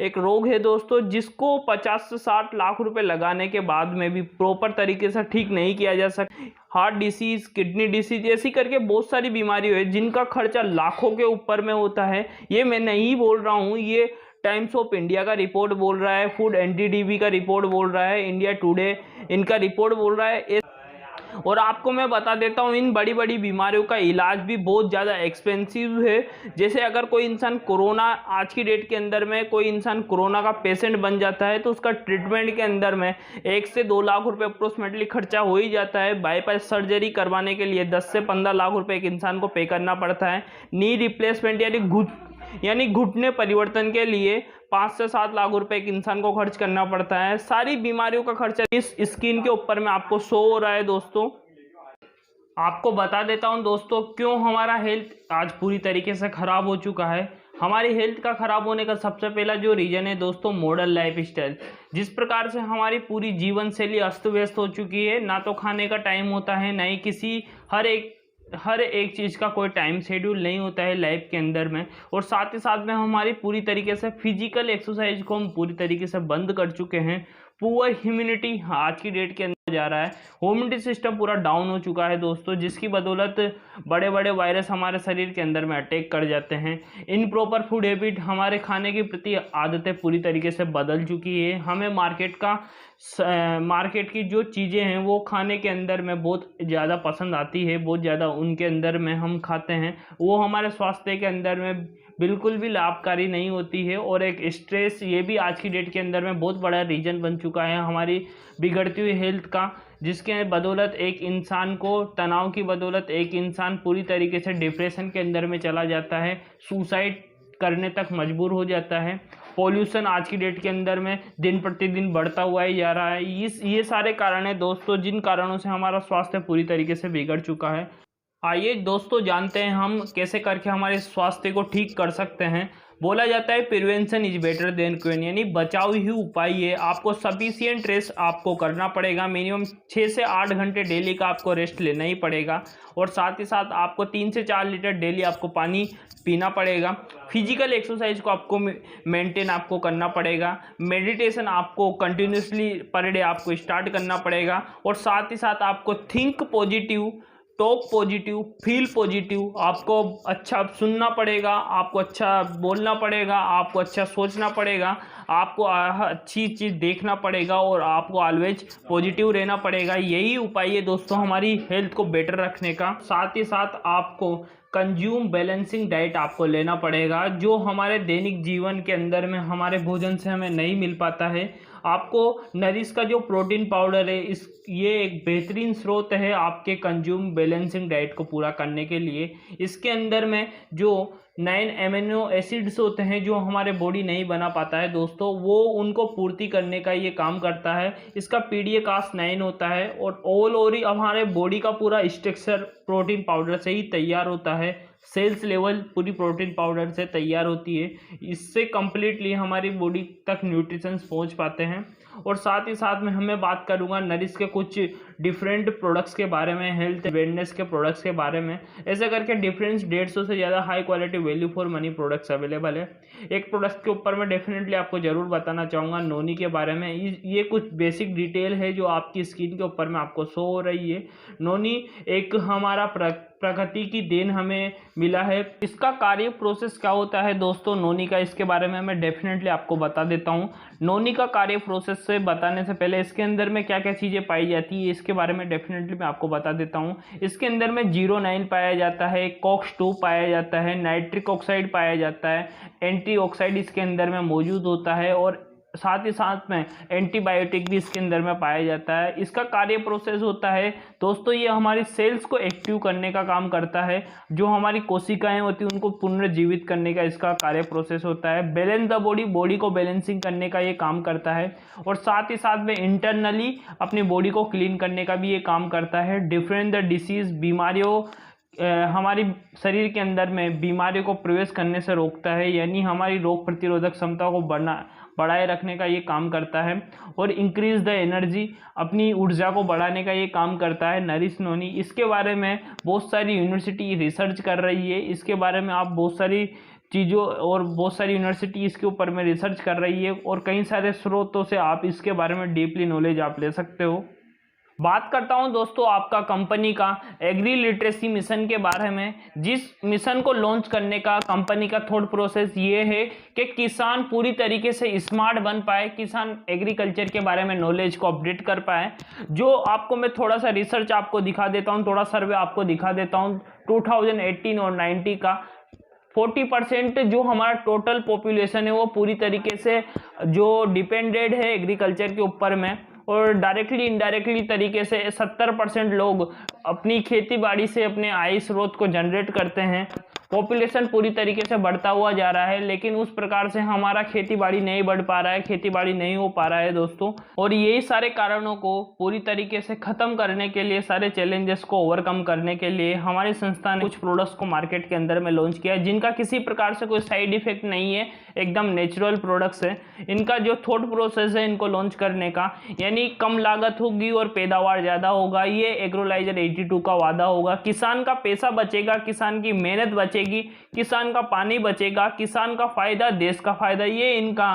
एक रोग है दोस्तों जिसको 50 से 60 लाख रुपए लगाने के बाद में भी प्रॉपर तरीके से ठीक नहीं किया जा सकता। हार्ट डिसीज, किडनी डिसीज, ऐसी करके बहुत सारी बीमारी है जिनका खर्चा लाखों के ऊपर में होता है। ये मैं नहीं बोल रहा हूँ, ये टाइम्स ऑफ इंडिया का रिपोर्ट बोल रहा है, फूड NDDB का रिपोर्ट बोल रहा है, इंडिया टुडे इनका रिपोर्ट बोल रहा है। और आपको मैं बता देता हूँ इन बड़ी बड़ी बीमारियों का इलाज भी बहुत ज़्यादा एक्सपेंसिव है। जैसे अगर कोई इंसान कोरोना, आज की डेट के अंदर में कोई इंसान कोरोना का पेशेंट बन जाता है तो उसका ट्रीटमेंट के अंदर में 1 से 2 लाख रुपए अप्रोक्सीमेटली खर्चा हो ही जाता है। बाईपास सर्जरी करवाने के लिए 10 से 15 लाख रुपए एक इंसान को पे करना पड़ता है। नी रिप्लेसमेंट यानी घुटने परिवर्तन के लिए 5 से 7 लाख रुपए एक इंसान को खर्च करना पड़ता है। सारी बीमारियों का खर्चा इस स्क्रीन के ऊपर में आपको शो हो रहा है दोस्तों। आपको बता देता हूं दोस्तों क्यों हमारा हेल्थ आज पूरी तरीके से खराब हो चुका है। हमारी हेल्थ का ख़राब होने का सबसे पहला जो रीज़न है दोस्तों, मॉडर्न लाइफ स्टाइल। जिस प्रकार से हमारी पूरी जीवन शैली अस्त व्यस्त हो चुकी है, ना तो खाने का टाइम होता है, ना ही किसी हर एक चीज़ का कोई टाइम शेड्यूल नहीं होता है लाइफ के अंदर में। और साथ ही साथ में हमारी पूरी तरीके से फिजिकल एक्सरसाइज को हम पूरी तरीके से बंद कर चुके हैं। पुअर ह्यूमिनिटी आज की डेट के अंदर जा रहा है, इम्यूनिटी सिस्टम पूरा डाउन हो चुका है दोस्तों, जिसकी बदौलत बड़े बड़े वायरस हमारे शरीर के अंदर में अटैक कर जाते हैं। इनप्रॉपर फूड हैबिट, हमारे खाने की प्रति आदतें पूरी तरीके से बदल चुकी है। हमें मार्केट की जो चीज़ें हैं वो खाने के अंदर में बहुत ज़्यादा पसंद आती है, बहुत ज़्यादा उनके अंदर में हम खाते हैं, वो हमारे स्वास्थ्य के अंदर में बिल्कुल भी लाभकारी नहीं होती है। और एक स्ट्रेस, ये भी आज की डेट के अंदर में बहुत बड़ा रीज़न बन चुका है हमारी बिगड़ती हुई हेल्थ का, जिसके बदौलत एक इंसान को, तनाव की बदौलत एक इंसान पूरी तरीके से डिप्रेशन के अंदर में चला जाता है, सुसाइड करने तक मजबूर हो जाता है। पॉल्यूशन आज की डेट के अंदर में दिन प्रतिदिन बढ़ता हुआ ही जा रहा है। ये सारे कारण हैं दोस्तों, जिन कारणों से हमारा स्वास्थ्य पूरी तरीके से बिगड़ चुका है। आइए दोस्तों जानते हैं हम कैसे करके हमारे स्वास्थ्य को ठीक कर सकते हैं। बोला जाता है prevention is better than cure, यानी बचाव ही उपाय है। आपको सफिशिएंट रेस्ट आपको करना पड़ेगा, मिनिमम 6 से 8 घंटे डेली का आपको रेस्ट लेना ही पड़ेगा। और साथ ही साथ आपको 3 से 4 लीटर डेली आपको पानी पीना पड़ेगा। फिजिकल एक्सरसाइज को आपको मेंटेन आपको करना पड़ेगा। मेडिटेशन आपको कंटिन्यूसली पर डे आपको स्टार्ट करना पड़ेगा। और साथ ही साथ आपको think positive, talk positive, feel positive, आपको अच्छा सुनना पड़ेगा, आपको अच्छा बोलना पड़ेगा, आपको अच्छा सोचना पड़ेगा, आपको अच्छी चीज़ देखना पड़ेगा और आपको ऑलवेज पॉजिटिव रहना पड़ेगा। यही उपाय है दोस्तों हमारी हेल्थ को बेटर रखने का। साथ ही साथ आपको कंज्यूम बैलेंसिंग डाइट आपको लेना पड़ेगा, जो हमारे दैनिक जीवन के अंदर में हमारे भोजन से हमें नहीं मिल पाता है। आपको नरिश का जो प्रोटीन पाउडर है, ये एक बेहतरीन स्रोत है आपके कंज्यूम बैलेंसिंग डाइट को पूरा करने के लिए। इसके अंदर में जो 9 एमिनो एसिड्स होते हैं जो हमारे बॉडी नहीं बना पाता है दोस्तों, वो उनको पूर्ति करने का ये काम करता है। इसका PDA-Cas9 होता है और ऑल ओवर हमारे बॉडी का पूरा स्ट्रक्चर प्रोटीन पाउडर से ही तैयार होता है। सेल्स लेवल पूरी प्रोटीन पाउडर से तैयार होती है। इससे कम्प्लीटली हमारी बॉडी तक न्यूट्रिशंस पहुंच पाते हैं। और साथ ही साथ में हमें बात करूंगा नरिश के कुछ डिफरेंट प्रोडक्ट्स के बारे में, हेल्थ वेलनेस के प्रोडक्ट्स के बारे में। ऐसे करके डिफरेंस 150 से ज़्यादा high quality value for money products available है। एक प्रोडक्ट के ऊपर मैं डेफिनेटली आपको ज़रूर बताना चाहूँगा नोनी के बारे में। ये कुछ बेसिक डिटेल है जो आपकी स्क्रीन के ऊपर में आपको शो हो रही है। नोनी एक हमारा प्रकृति की देन हमें मिला है। इसका कार्य प्रोसेस क्या होता है दोस्तों नोनी का, इसके बारे में मैं डेफिनेटली आपको बता देता हूँ। नोनी का कार्य प्रोसेस से बताने से पहले इसके अंदर में क्या क्या चीज़ें पाई जाती है इसके बारे में डेफिनेटली मैं आपको बता देता हूँ। इसके अंदर में 09 पाया जाता है, COX-2 पाया जाता है, नाइट्रिक ऑक्साइड पाया जाता है, एंटीऑक्साइड इसके अंदर में मौजूद होता है और साथ ही साथ में एंटीबायोटिक भी इसके अंदर में पाया जाता है। इसका कार्य प्रोसेस होता है दोस्तों, ये हमारी सेल्स को एक्टिव करने का काम करता है। जो हमारी कोशिकाएं होती हैं उनको पुनर्जीवित करने का इसका कार्य प्रोसेस होता है। बैलेंस द बॉडी को बैलेंसिंग करने का ये काम करता है। और साथ ही साथ में इंटरनली अपनी बॉडी को क्लीन करने का भी ये काम करता है। डिफरेंट द डिसीज़, बीमारियों हमारी शरीर के अंदर में बीमारियों को प्रवेश करने से रोकता है, यानी हमारी रोग प्रतिरोधक क्षमता को बढ़ाए रखने का ये काम करता है। और इंक्रीज द एनर्जी, अपनी ऊर्जा को बढ़ाने का ये काम करता है नरिश नोनी। इसके बारे में बहुत सारी यूनिवर्सिटी रिसर्च कर रही है। इसके बारे में आप बहुत सारी चीज़ों और बहुत सारी यूनिवर्सिटी इसके ऊपर में रिसर्च कर रही है और कई सारे स्रोतों से आप इसके बारे में डीपली नॉलेज आप ले सकते हो। बात करता हूं दोस्तों आपका कंपनी का एग्री लिटरेसी मिशन के बारे में। जिस मिशन को लॉन्च करने का कंपनी का थॉट प्रोसेस ये है कि किसान पूरी तरीके से स्मार्ट बन पाए, किसान एग्रीकल्चर के बारे में नॉलेज को अपडेट कर पाए। जो आपको मैं थोड़ा सा रिसर्च आपको दिखा देता हूं, थोड़ा सर्वे आपको दिखा देता हूं 2018 और 90 का। 40% जो हमारा टोटल पॉपुलेशन है वो पूरी तरीके से जो डिपेंडेड है एग्रीकल्चर के ऊपर में, और डायरेक्टली इनडायरेक्टली तरीके से 70% लोग अपनी खेती बाड़ी से अपने आय स्रोत को जनरेट करते हैं। पॉपुलेशन पूरी तरीके से बढ़ता हुआ जा रहा है, लेकिन उस प्रकार से हमारा खेती बाड़ी नहीं बढ़ पा रहा है, खेती बाड़ी नहीं हो पा रहा है दोस्तों। और यही सारे कारणों को पूरी तरीके से खत्म करने के लिए, सारे चैलेंजेस को ओवरकम करने के लिए हमारी संस्था ने कुछ प्रोडक्ट्स को मार्केट के अंदर में लॉन्च किया है, जिनका किसी प्रकार से कोई साइड इफेक्ट नहीं है, एकदम नेचुरल प्रोडक्ट्स है। इनका जो थॉट प्रोसेस है इनको लॉन्च करने का, यानी कम लागत होगी और पैदावार ज़्यादा होगा, ये एग्रोलाइजर 82 का वादा होगा। किसान का पैसा बचेगा, किसान की मेहनत बचेगी, किसान का पानी बचेगा, किसान का फायदा, देश का फायदा, ये इनका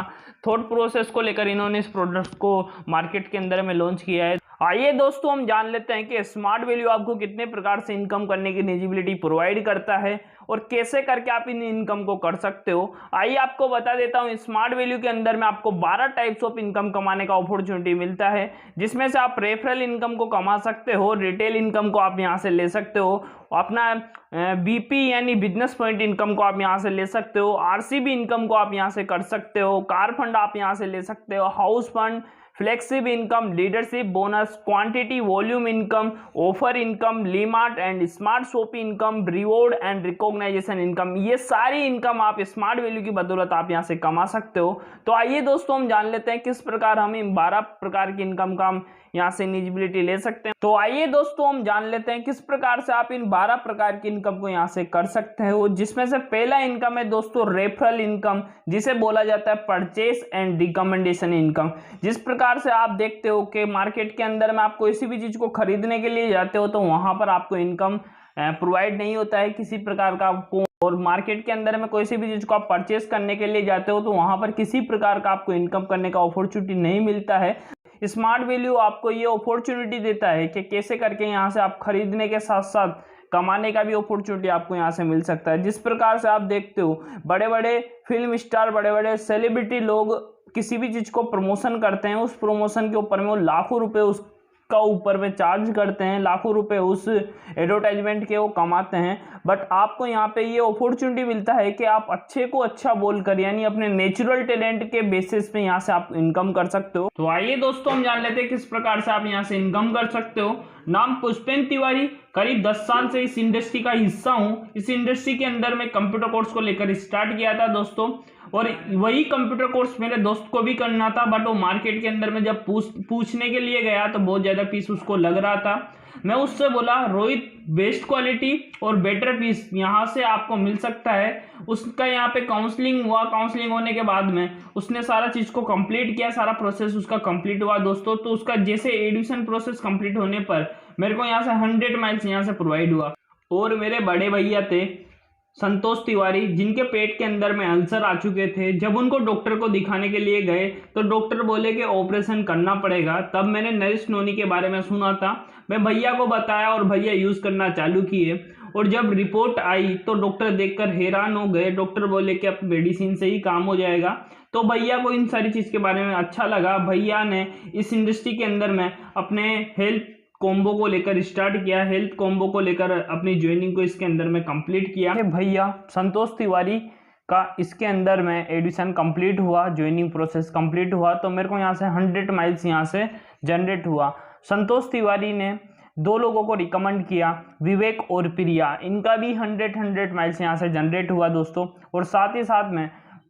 थॉट प्रोसेस को लेकर इन्होंने इस प्रोडक्ट को मार्केट के अंदर में लॉन्च किया है। आइए दोस्तों हम जान लेते हैं कि स्मार्ट वैल्यू आपको कितने प्रकार से इनकम करने की एलिजिबिलिटी प्रोवाइड करता है और कैसे करके आप इन इनकम को कर सकते हो। आइए आपको बता देता हूँ, स्मार्ट वैल्यू के अंदर में आपको 12 टाइप्स ऑफ इनकम कमाने का अपॉर्चुनिटी मिलता है, जिसमें से आप रेफरल इनकम को कमा सकते हो, रिटेल इनकम को आप यहाँ से ले सकते हो, अपना बीपी यानी बिजनेस पॉइंट इनकम को आप यहाँ से ले सकते हो, आरसीबी इनकम को आप यहाँ से कर सकते हो, कार फंड आप यहाँ से ले सकते हो, house fund, flexible income, leadership bonus, quantity volume income, offer income, Leemart and smart shop income, reward and recognisation income, ये सारी इनकम आप स्मार्ट वैल्यू की बदौलत आप यहाँ से कमा सकते हो। तो आइए दोस्तों हम जान लेते हैं किस प्रकार हम इन 12 प्रकार की इनकम का हम यहाँ से एलिजिबिलिटी ले सकते हैं। तो आइए दोस्तों हम जान लेते हैं किस प्रकार से आप इन 12 प्रकार की इनकम को यहाँ से कर सकते हो, जिसमें से पहला इनकम है दोस्तों रेफरल इनकम, जिसे बोला जाता है परचेस एंड रिकमेंडेशन इनकम। जिस प्रकार से आप देखते हो कि मार्केट के अंदर में आप कोई सी भी चीज को खरीदने के लिए जाते हो तो वहां पर आपको इनकम प्रोवाइड नहीं होता है किसी प्रकार का आपको, और मार्केट के अंदर में कोई सी भी चीज को आप परचेस करने के लिए जाते हो तो वहां पर किसी प्रकार का आपको इनकम करने का अपॉर्चुनिटी नहीं मिलता है। स्मार्ट वैल्यू आपको ये अपॉर्चुनिटी देता है कि कैसे करके यहाँ से आप खरीदने के साथ साथ कमाने का भी अपॉर्चुनिटी आपको यहाँ से मिल सकता है। जिस प्रकार से आप देखते हो बड़े बड़े फिल्म स्टार, बड़े बड़े सेलिब्रिटी लोग किसी भी चीज को प्रमोशन करते हैं, उस प्रमोशन के ऊपर में वो लाखों रुपए उसका ऊपर में चार्ज करते हैं, लाखों रुपए उस एडवर्टाइजमेंट के वो कमाते हैं। बट आपको यहाँ पे ये अपॉर्चुनिटी मिलता है कि आप अच्छे को अच्छा बोलकर, यानी अपने नेचुरल टैलेंट के बेसिस पे यहाँ से आप इनकम कर सकते हो। तो आइए दोस्तों हम जान लेते हैं किस प्रकार से आप यहाँ से इनकम कर सकते हो। नाम पुष्पेन तिवारी, करीब 10 साल से इस इंडस्ट्री का हिस्सा हूँ। इस इंडस्ट्री के अंदर मैं कंप्यूटर कोर्स को लेकर स्टार्ट किया था दोस्तों, और वही कंप्यूटर कोर्स मेरे दोस्त को भी करना था, बट वो मार्केट के अंदर में जब पूछने के लिए गया तो बहुत ज़्यादा पीस उसको लग रहा था। मैं उससे बोला रोहित बेस्ट क्वालिटी और बेटर पीस यहाँ से आपको मिल सकता है। उसका यहाँ पे काउंसलिंग हुआ, काउंसलिंग होने के बाद में उसने सारा चीज़ को कंप्लीट किया, सारा प्रोसेस उसका कंप्लीट हुआ दोस्तों। तो उसका जैसे एडमिशन प्रोसेस कंप्लीट होने पर मेरे को यहाँ से 100 माइल्स यहाँ से प्रोवाइड हुआ। और मेरे बड़े भैया थे संतोष तिवारी, जिनके पेट के अंदर में अल्सर आ चुके थे। जब उनको डॉक्टर को दिखाने के लिए गए तो डॉक्टर बोले कि ऑपरेशन करना पड़ेगा। तब मैंने नरिश नोनी के बारे में सुना था, मैं भैया को बताया और भैया यूज़ करना चालू किए। और जब रिपोर्ट आई तो डॉक्टर देखकर हैरान हो गए। डॉक्टर बोले कि अब मेडिसिन से ही काम हो जाएगा। तो भैया को इन सारी चीज़ के बारे में अच्छा लगा। भैया ने इस इंडस्ट्री के अंदर में अपने हेल्थ कॉम्बो को लेकर स्टार्ट किया, हेल्थ कॉम्बो को लेकर अपनी ज्वाइनिंग को इसके अंदर में कंप्लीट किया। भैया संतोष तिवारी का इसके अंदर में एडमिशन कंप्लीट हुआ, ज्वाइनिंग प्रोसेस कंप्लीट हुआ, तो मेरे को यहाँ से 100 माइल्स यहाँ से जनरेट हुआ। संतोष तिवारी ने 2 लोगों को रिकमेंड किया, विवेक और प्रिया, इनका भी 100 माइल्स यहाँ से जनरेट हुआ दोस्तों। और साथ ही साथ में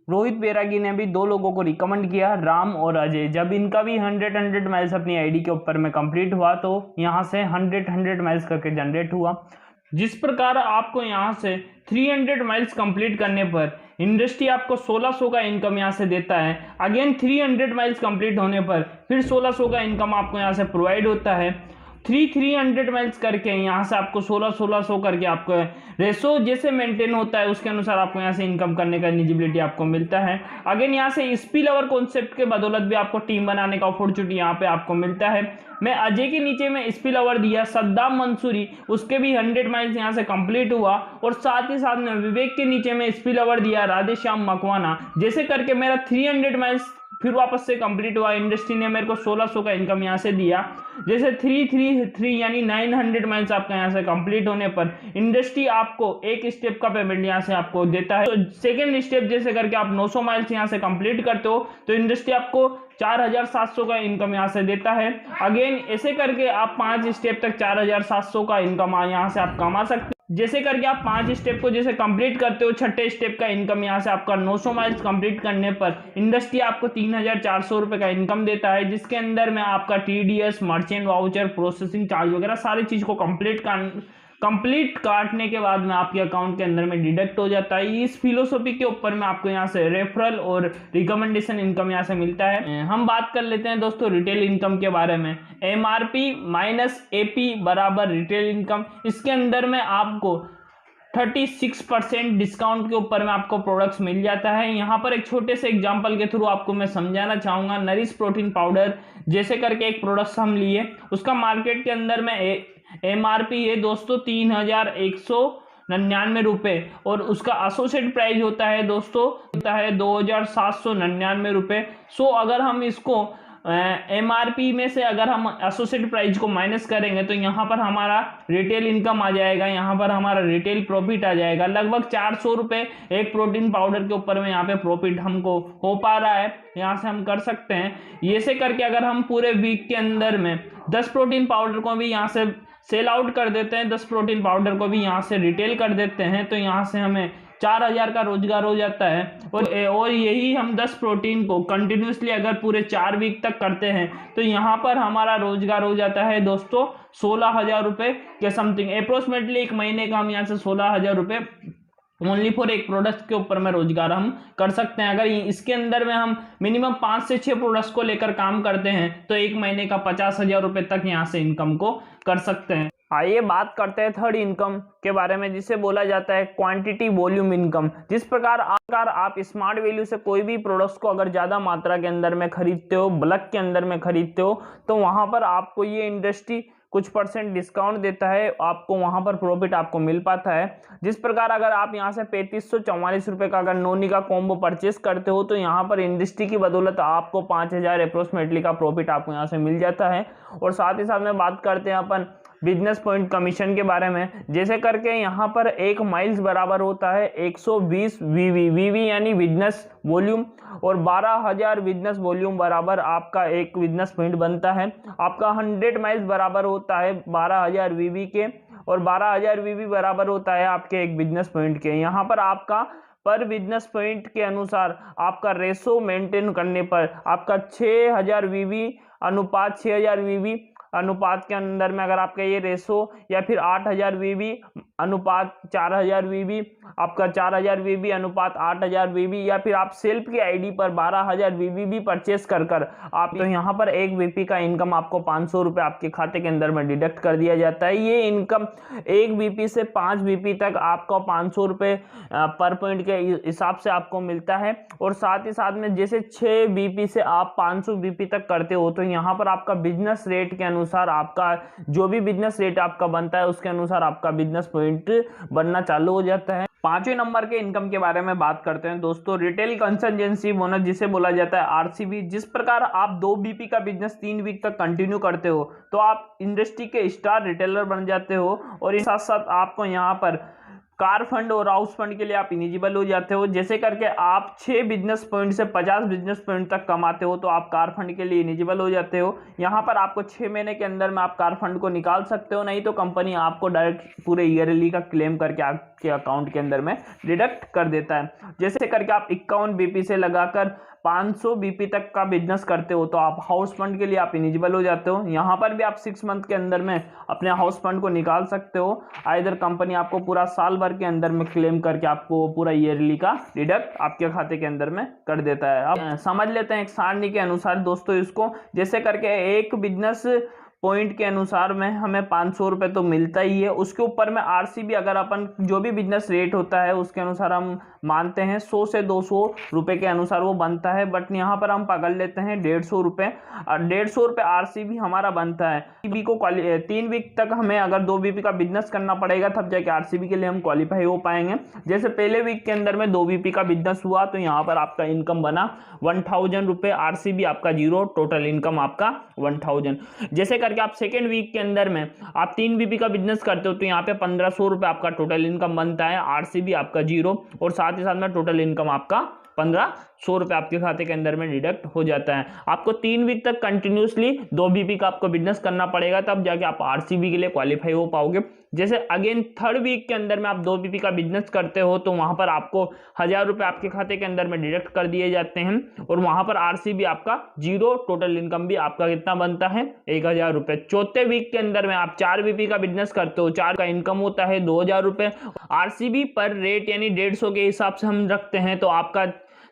रोहित बैरागी ने भी 2 लोगों को रिकमेंड किया, राम और अजय। जब इनका भी 100 माइल्स अपनी आईडी के ऊपर में कंप्लीट हुआ तो यहाँ से 100 माइल्स करके जनरेट हुआ। जिस प्रकार आपको यहाँ से 300 माइल्स कंप्लीट करने पर इंडस्ट्री आपको 1600 का इनकम यहाँ से देता है। अगेन 300 माइल्स कंप्लीट होने पर फिर 1600 का इनकम आपको यहाँ से प्रोवाइड होता है। 300 माइल्स करके यहाँ से आपको 1600 करके आपको रेशो जैसे मेंटेन होता है उसके अनुसार आपको यहाँ से इनकम करने का एलिजिबिलिटी आपको मिलता है। अगेन यहाँ से स्पिल ओवर कॉन्सेप्ट के बदौलत भी आपको टीम बनाने का अपॉर्चुनिटी यहाँ पे आपको मिलता है। मैं अजय के नीचे में स्पिल ओवर दिया, सद्दाम मंसूरी, उसके भी 100 माइल्स यहाँ से कंप्लीट हुआ। और साथ ही साथ में विवेक के नीचे में स्पिल ओवर दिया, राधेश्याम मकवाना, जैसे करके मेरा 300 माइल्स फिर वापस से कंप्लीट हुआ। इंडस्ट्री ने मेरे को 1600 का इनकम यहाँ से दिया। जैसे 333 यानी 900 माइल्स आपका यहाँ से कंप्लीट होने पर इंडस्ट्री आपको एक स्टेप का पेमेंट यहाँ से आपको देता है। तो सेकेंड स्टेप जैसे करके आप 900 माइल्स यहाँ से कंप्लीट करते हो तो इंडस्ट्री आपको 4700 का इनकम यहाँ से देता है। अगेन ऐसे करके आप 5 स्टेप तक 4700 का इनकम यहाँ से आप कमा सकते हो। जैसे करके आप 5 स्टेप को जैसे कंप्लीट करते हो, छठे स्टेप का इनकम यहाँ से आपका 900 माइल्स कंप्लीट करने पर इंडस्ट्री आपको 3400 रुपये का इनकम देता है, जिसके अंदर में आपका TDS, merchant voucher, processing charge वगैरह सारी चीज़ को कंप्लीट काटने के बाद में आपके अकाउंट के अंदर में डिडक्ट हो जाता है। इस फिलोसॉफी के ऊपर में आपको यहाँ से रेफरल और रिकमेंडेशन इनकम यहाँ से मिलता है। हम बात कर लेते हैं दोस्तों रिटेल इनकम के बारे में। MRP माइनस AP बराबर रिटेल इनकम। इसके अंदर में आपको 36% डिस्काउंट के ऊपर में आपको प्रोडक्ट्स मिल जाता है। यहाँ पर एक छोटे से एग्जांपल के थ्रू आपको मैं समझाना चाहूँगा। नरिश प्रोटीन पाउडर जैसे करके एक प्रोडक्ट्स हम लिए, उसका मार्केट के अंदर में MRP है दोस्तों 3199 रुपये और उसका एसोसिएट प्राइस होता है दोस्तों 2799 रुपये। सो अगर हम इसको MRP में से अगर हम एसोसिएट प्राइस को माइनस करेंगे तो यहाँ पर हमारा रिटेल इनकम आ जाएगा, यहाँ पर हमारा रिटेल प्रॉफिट आ जाएगा। लगभग 400 रुपये एक प्रोटीन पाउडर के ऊपर में यहाँ पे प्रॉफिट हमको हो पा रहा है, यहाँ से हम कर सकते हैं। ये से करके अगर हम पूरे वीक के अंदर में 10 प्रोटीन पाउडर को भी यहाँ से सेल आउट कर देते हैं, 10 प्रोटीन पाउडर को भी यहाँ से रिटेल कर देते हैं, तो यहाँ से हमें 4000 का रोजगार हो जाता है। और यही हम 10 प्रोटीन को कंटिन्यूसली अगर पूरे 4 वीक तक करते हैं तो यहाँ पर हमारा रोजगार हो जाता है दोस्तों 16,000 रुपये के समथिंग। अप्रोक्सीमेटली एक महीने का हम यहाँ से 16,000 रुपये ओनली फॉर एक प्रोडक्ट के ऊपर में रोजगार हम कर सकते हैं। अगर इसके अंदर में हम मिनिमम 5 से 6 प्रोडक्ट्स को लेकर काम करते हैं तो एक महीने का 50,000 रुपये तक यहाँ से इनकम को कर सकते हैं। आइए बात करते हैं थर्ड इनकम के बारे में, जिसे बोला जाता है क्वांटिटी वॉल्यूम इनकम। जिस प्रकार आप स्मार्ट वैल्यू से कोई भी प्रोडक्ट्स को अगर ज़्यादा मात्रा के अंदर में खरीदते हो, बल्क के अंदर में खरीदते हो, तो वहाँ पर आपको ये इंडस्ट्री कुछ % डिस्काउंट देता है, आपको वहाँ पर प्रॉफिट आपको मिल पाता है। जिस प्रकार अगर आप यहाँ से 3544 रुपये का अगर नोनी का कॉम्बो परचेस करते हो तो यहाँ पर इंडस्ट्री की बदौलत आपको 5000 अप्रोक्सीमेटली का प्रॉफिट आपको यहाँ से मिल जाता है। और साथ ही साथ में बात करते हैं अपन बिजनेस पॉइंट कमीशन के बारे में। जैसे करके यहाँ पर 1 माइल्स बराबर होता है 120 VV यानी बिजनेस वॉल्यूम, और 12,000 बिजनेस वॉल्यूम बराबर आपका एक बिजनेस पॉइंट बनता है। आपका 100 माइल्स बराबर होता है 12,000 VV के, और 12,000 VV बराबर होता है आपके एक बिजनेस पॉइंट के। यहाँ पर आपका पर बिजनेस पॉइंट के अनुसार आपका रेशो मेंटेन करने पर आपका 6000 VV अनुपात 6000 VV अनुपात के अंदर में अगर आपका ये रेशो, या फिर 8000 VV अनुपात 4000 VV, आपका 4000 VV अनुपात 8000 VV, या फिर आप सेल्फ की आईडी पर 12,000 VV भी परचेस कर आप, तो यहाँ पर एक VP का इनकम आपको 500 रुपये आपके खाते के अंदर में डिडक्ट कर दिया जाता है। ये इनकम एक VP से 5 VP तक आपको 500 रुपये पर पॉइंट के हिसाब से आपको मिलता है। और साथ ही साथ में जैसे 6 VP से आप 500 VP तक करते हो तो यहाँ पर आपका बिजनेस रेट के अनुसार आपका जो भी बिजनेस रेट आपका बनता है उसके अनुसार आपका बिजनेस पॉइंट बनना चालू हो जाता है। 5वें नंबर के इनकम के बारे में बात करते हैं दोस्तों, रिटेल कंसल्टेंसी बोनस जिसे बोला जाता है RCB। जिस प्रकार आप 2 BP का बिजनेस 3 वीक तक कंटिन्यू करते हो तो आप इंडस्ट्री के स्टार रिटेलर बन जाते हो, और इस साथ साथ आपको यहाँ पर कार फंड और हाउस फंड के लिए आप इलिजिबल हो जाते हो। जैसे करके आप 6 बिजनेस पॉइंट से 50 बिजनेस पॉइंट तक कमाते हो तो आप कार फंड के लिए इलिजिबल हो जाते हो। यहाँ पर आपको 6 महीने के अंदर में आप कार फंड को निकाल सकते हो, नहीं तो कंपनी आपको डायरेक्ट पूरे ईयरली का क्लेम करके आपके अकाउंट के अंदर में डिडक्ट कर देता है। जैसे करके आप 51 BP से लगाकर 500 BP तक का बिजनेस करते हो तो आप हाउस फंड के लिए आप इलिजिबल हो जाते हो। यहाँ पर भी आप 6 मंथ के अंदर में अपने हाउस फंड को निकाल सकते हो। आइदर कंपनी आपको पूरा साल भर के अंदर में क्लेम करके आपको पूरा ईयरली का डिडक्ट आपके खाते के अंदर में कर देता है। अब समझ लेते हैं एक सारणी के अनुसार दोस्तों इसको। जैसे करके एक बिजनेस पॉइंट के अनुसार में हमें 500 रुपये तो मिलता ही है, उसके ऊपर में RCB अगर अपन जो भी बिजनेस रेट होता है उसके अनुसार हम मानते हैं 100 से 200 रुपये के अनुसार वो बनता है। बट यहाँ पर हम पकड़ लेते हैं 150 रुपये, और 150 रुपये RCB हमारा बनता है। RCB को 3 वीक तक हमें अगर 2 BP का बिजनेस करना पड़ेगा तब जाके RCB के लिए हम क्वालिफाई हो पाएंगे। जैसे पहले वीक के अंदर में 2 BP का बिजनेस हुआ तो यहाँ पर आपका इनकम बना 1000 रुपये, RCB आपका 0, टोटल इनकम आपका 1000। जैसे करके आप सेकेंड वीक के अंदर में आप 3 BP का बिजनेस करते हो तो यहाँ पे 1500 रुपये आपका टोटल इनकम बनता है, RCB आपका 0, और साथ ही साथ में टोटल इनकम आपका 1500 रुपये आपके खाते के अंदर में डिडक्ट हो जाता है। आपको 3 वीक तक कंटिन्यूसली 2 बीपी का आपको बिजनेस करना पड़ेगा, तब जाके आप आरसीबी के लिए क्वालिफाई हो पाओगे। जैसे अगेन 3rd वीक के अंदर में आप 2 बीपी का बिजनेस करते हो तो वहां पर आपको 1000 रुपये आपके खाते के अंदर में डिडक्ट कर दिए जाते हैं और वहां पर आरसीबी आपका 0, टोटल इनकम भी आपका कितना बनता है 1000 रुपये। 4थे वीक के अंदर में आप 4 बीपी का बिजनेस करते हो, 4 का इनकम होता है 2000 रुपये। आरसीबी पर रेट यानी 150 के हिसाब से हम रखते हैं तो आपका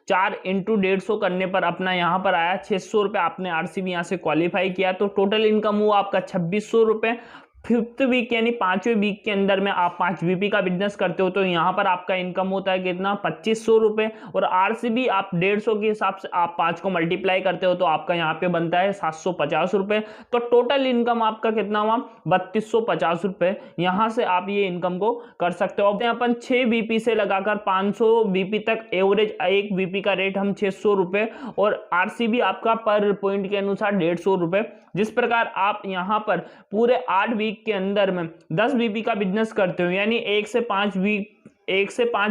4 × 150 करने पर अपना यहाँ पर आया 600 रुपये। आपने आरसीबी यहाँ से क्वालिफाई किया तो टोटल इनकम हुआ आपका 2600 रुपये। 5th वीक यानी 5वें वीक के अंदर में आप 5 बीपी का बिजनेस करते हो तो यहाँ पर आपका इनकम होता है कितना 2500 रुपये। और आरसीबी आप 150 के हिसाब से आप 5 को मल्टीप्लाई करते हो तो आपका यहाँ पे बनता है 750 रुपये। तो टोटल इनकम आपका कितना हुआ 3250 रुपये। यहाँ से आप ये इनकम को कर सकते हो। अब अपन 6 बीपी से लगाकर 500 बीपी तक एवरेज एक बीपी का रेट हम 600 रुपये और आरसीबी आपका पर पॉइंट के अनुसार 150 रुपये। जिस प्रकार आप यहाँ पर पूरे 8 वीक के अंदर में 10 बीपी का बिजनेस करते हो यानी 1 से 5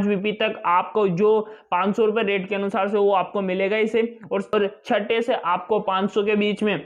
बीपी तक आपको जो 500 रुपये रेट के अनुसार से वो आपको मिलेगा इसे। और छठे से आपको 500 के बीच में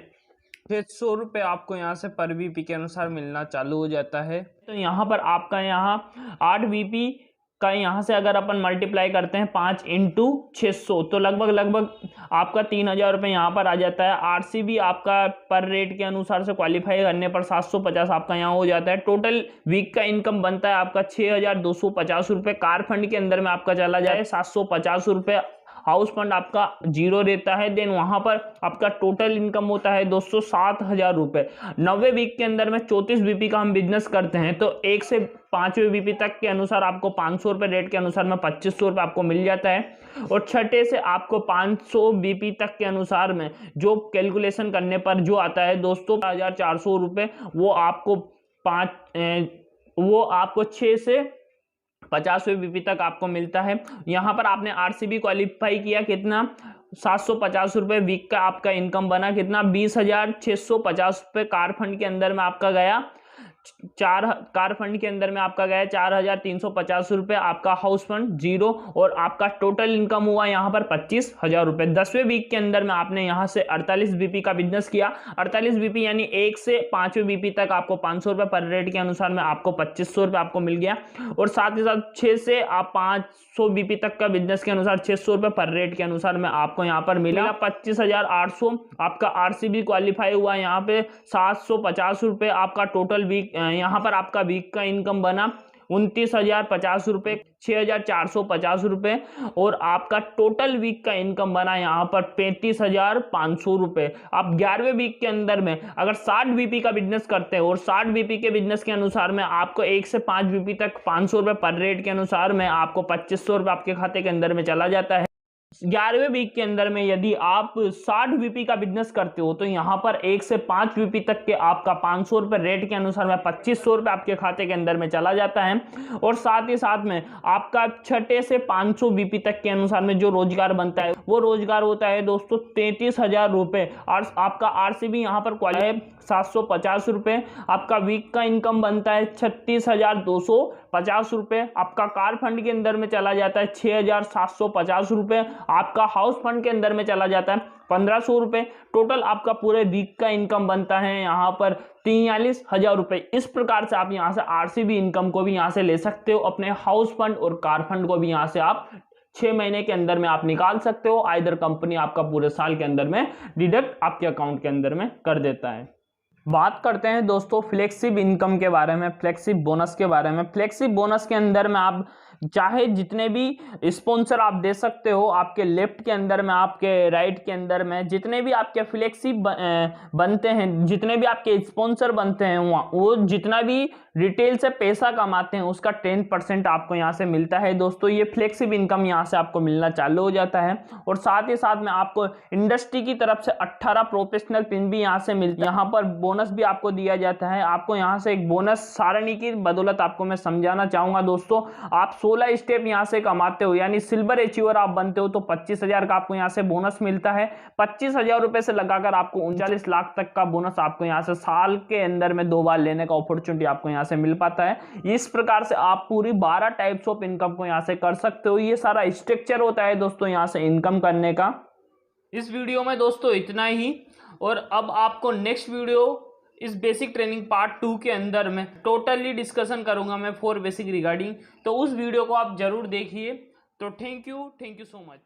600 रुपये आपको यहाँ से पर बीपी के अनुसार मिलना चालू हो जाता है। तो यहाँ पर आपका यहाँ 8 बीपी का यहाँ से अगर अपन मल्टीप्लाई करते हैं 5 × 600 तो लगभग आपका 3000 रुपये यहाँ पर आ जाता है। आरसीबी आपका पर रेट के अनुसार से क्वालिफाई करने पर 750 आपका यहाँ हो जाता है। टोटल वीक का इनकम बनता है आपका 6250 रुपये। कार फंड के अंदर में आपका चला जाए 750 रुपये। हाउस फंड आपका 0 रहता है। देन वहां पर आपका टोटल इनकम होता है दोस्तों 7000 रुपये। 9वें वीक के अंदर में 34 बीपी का हम बिजनेस करते हैं तो 1 से 5वें बीपी तक के अनुसार आपको 500 रुपये रेट के अनुसार में 2500 रुपये आपको मिल जाता है। और छठे से आपको 500 बीपी तक के अनुसार में जो कैलकुलेशन करने पर जो आता है दोस्तों 1400 रुपये, वो आपको 6 से 50वें बीपी तक आपको मिलता है। यहाँ पर आपने आरसीबी क्वालिफाई किया कितना 750 रुपये वीक का आपका इनकम बना कितना 20,650 रुपये। कार फंड के अंदर में आपका गया 4,350 रुपये। आपका हाउस फंड 0 और आपका टोटल इनकम हुआ यहाँ पर 25,000 रुपये। 10वें वीक के अंदर में आपने यहाँ से 48 बीपी का बिजनेस किया। 48 बीपी यानी 1 से 5वें बीपी तक आपको 500 रुपये पर रेट के अनुसार में आपको 2500 रुपये आपको मिल गया। और साथ ही साथ 6 से आप 500 बीपी तक का बिजनेस के अनुसार 600 रुपये पर रेट के अनुसार में आपको यहाँ पर मिला 25,800। आपका आरसीबी क्वालिफाई हुआ यहाँ पे 750 रुपये। आपका टोटल वीक यहाँ पर आपका वीक का इनकम बना 29,050 रुपये, 6,450 रुपये। और आपका टोटल वीक का इनकम बना यहाँ पर 35,500 रुपये। आप 11वें वीक के अंदर में अगर 60 बीपी का बिजनेस करते हैं और 60 बीपी के बिजनेस के अनुसार में आपको 1 से 5 बीपी तक 500 रुपये पर रेट के अनुसार में आपको 2500 रुपये आपके खाते के अंदर में चला जाता है। 11वें वीक के अंदर में यदि आप 60 बीपी का बिजनेस करते हो तो यहाँ पर 1 से 5 बीपी तक के आपका 500 रुपये रेट के अनुसार में 2500 रुपये आपके खाते के अंदर में चला जाता है। और साथ ही साथ में आपका 6 से 500 बीपी तक के अनुसार में जो रोजगार बनता है वो रोजगार होता है दोस्तों 33,000 रुपये। और आपका आरसीबी यहाँ पर क्वालिफाई 750 रुपये। आपका वीक का इनकम बनता है 36,250 रुपये। आपका कार फंड के अंदर में चला जाता है 6,750 रुपये। आपका हाउस फंड के अंदर में चला जाता है 1500 रुपये। टोटल आपका पूरे वीक का इनकम बनता है यहाँ पर 43,000 रुपये। इस प्रकार से आप यहाँ से आरसीबी इनकम को भी यहाँ से ले सकते हो। अपने हाउस फंड और कार फंड को भी यहाँ से आप 6 महीने के अंदर में आप निकाल सकते हो। आइदर कंपनी आपका पूरे साल के अंदर में डिडक्ट आपके अकाउंट के अंदर में कर देता है। बात करते हैं दोस्तों फ्लेक्सिब इनकम के बारे में, फ्लेक्सिब बोनस के बारे में। फ्लेक्सिब बोनस के अंदर में आप चाहे जितने भी स्पॉन्सर आप दे सकते हो, आपके लेफ्ट के अंदर में आपके राइट के अंदर में जितने भी आपके फ्लेक्सिब बनते हैं, जितने भी आपके स्पॉन्सर बनते हैं वो जितना भी रिटेल से पैसा कमाते हैं उसका 10% आपको यहाँ से मिलता है दोस्तों। ये फ्लेक्सिब इनकम यहाँ से आपको मिलना चालू हो जाता है। और साथ ही साथ में आपको इंडस्ट्री की तरफ से 18 प्रोफेशनल पिन भी यहाँ से मिलते हैं। यहाँ पर बोनस भी आपको दिया जाता है। आपको यहाँ से एक बोनस सारणी की बदौलत आपको मैं समझाना चाहूँगा दोस्तों। आप 16 स्टेप यहाँ से कमाते हो, यानी सिल्वर अचीवर आप बनते हो, तो 25,000 का आपको यहाँ से बोनस मिलता है। 25,000 रुपए से लगाकर आपको 39 लाख तक का बोनस आपको यहाँ से साल के अंदर में 2 बार लेने का अपॉर्चुनिटी आपको यहाँ से मिल पाता है। इस प्रकार से आप पूरी 12 टाइप्स ऑफ इनकम को यहाँ से कर सकते हो। ये सारा स्ट्रक्चर होता है दोस्तों यहाँ से इनकम करने का। इस वीडियो में दोस्तों इतना ही, और अब आपको नेक्स्ट वीडियो इस बेसिक ट्रेनिंग पार्ट 2 के अंदर में टोटली डिस्कशन करूंगा मैं 4 बेसिक रिगार्डिंग, तो उस वीडियो को आप जरूर देखिए। तो थैंक यू सो मच।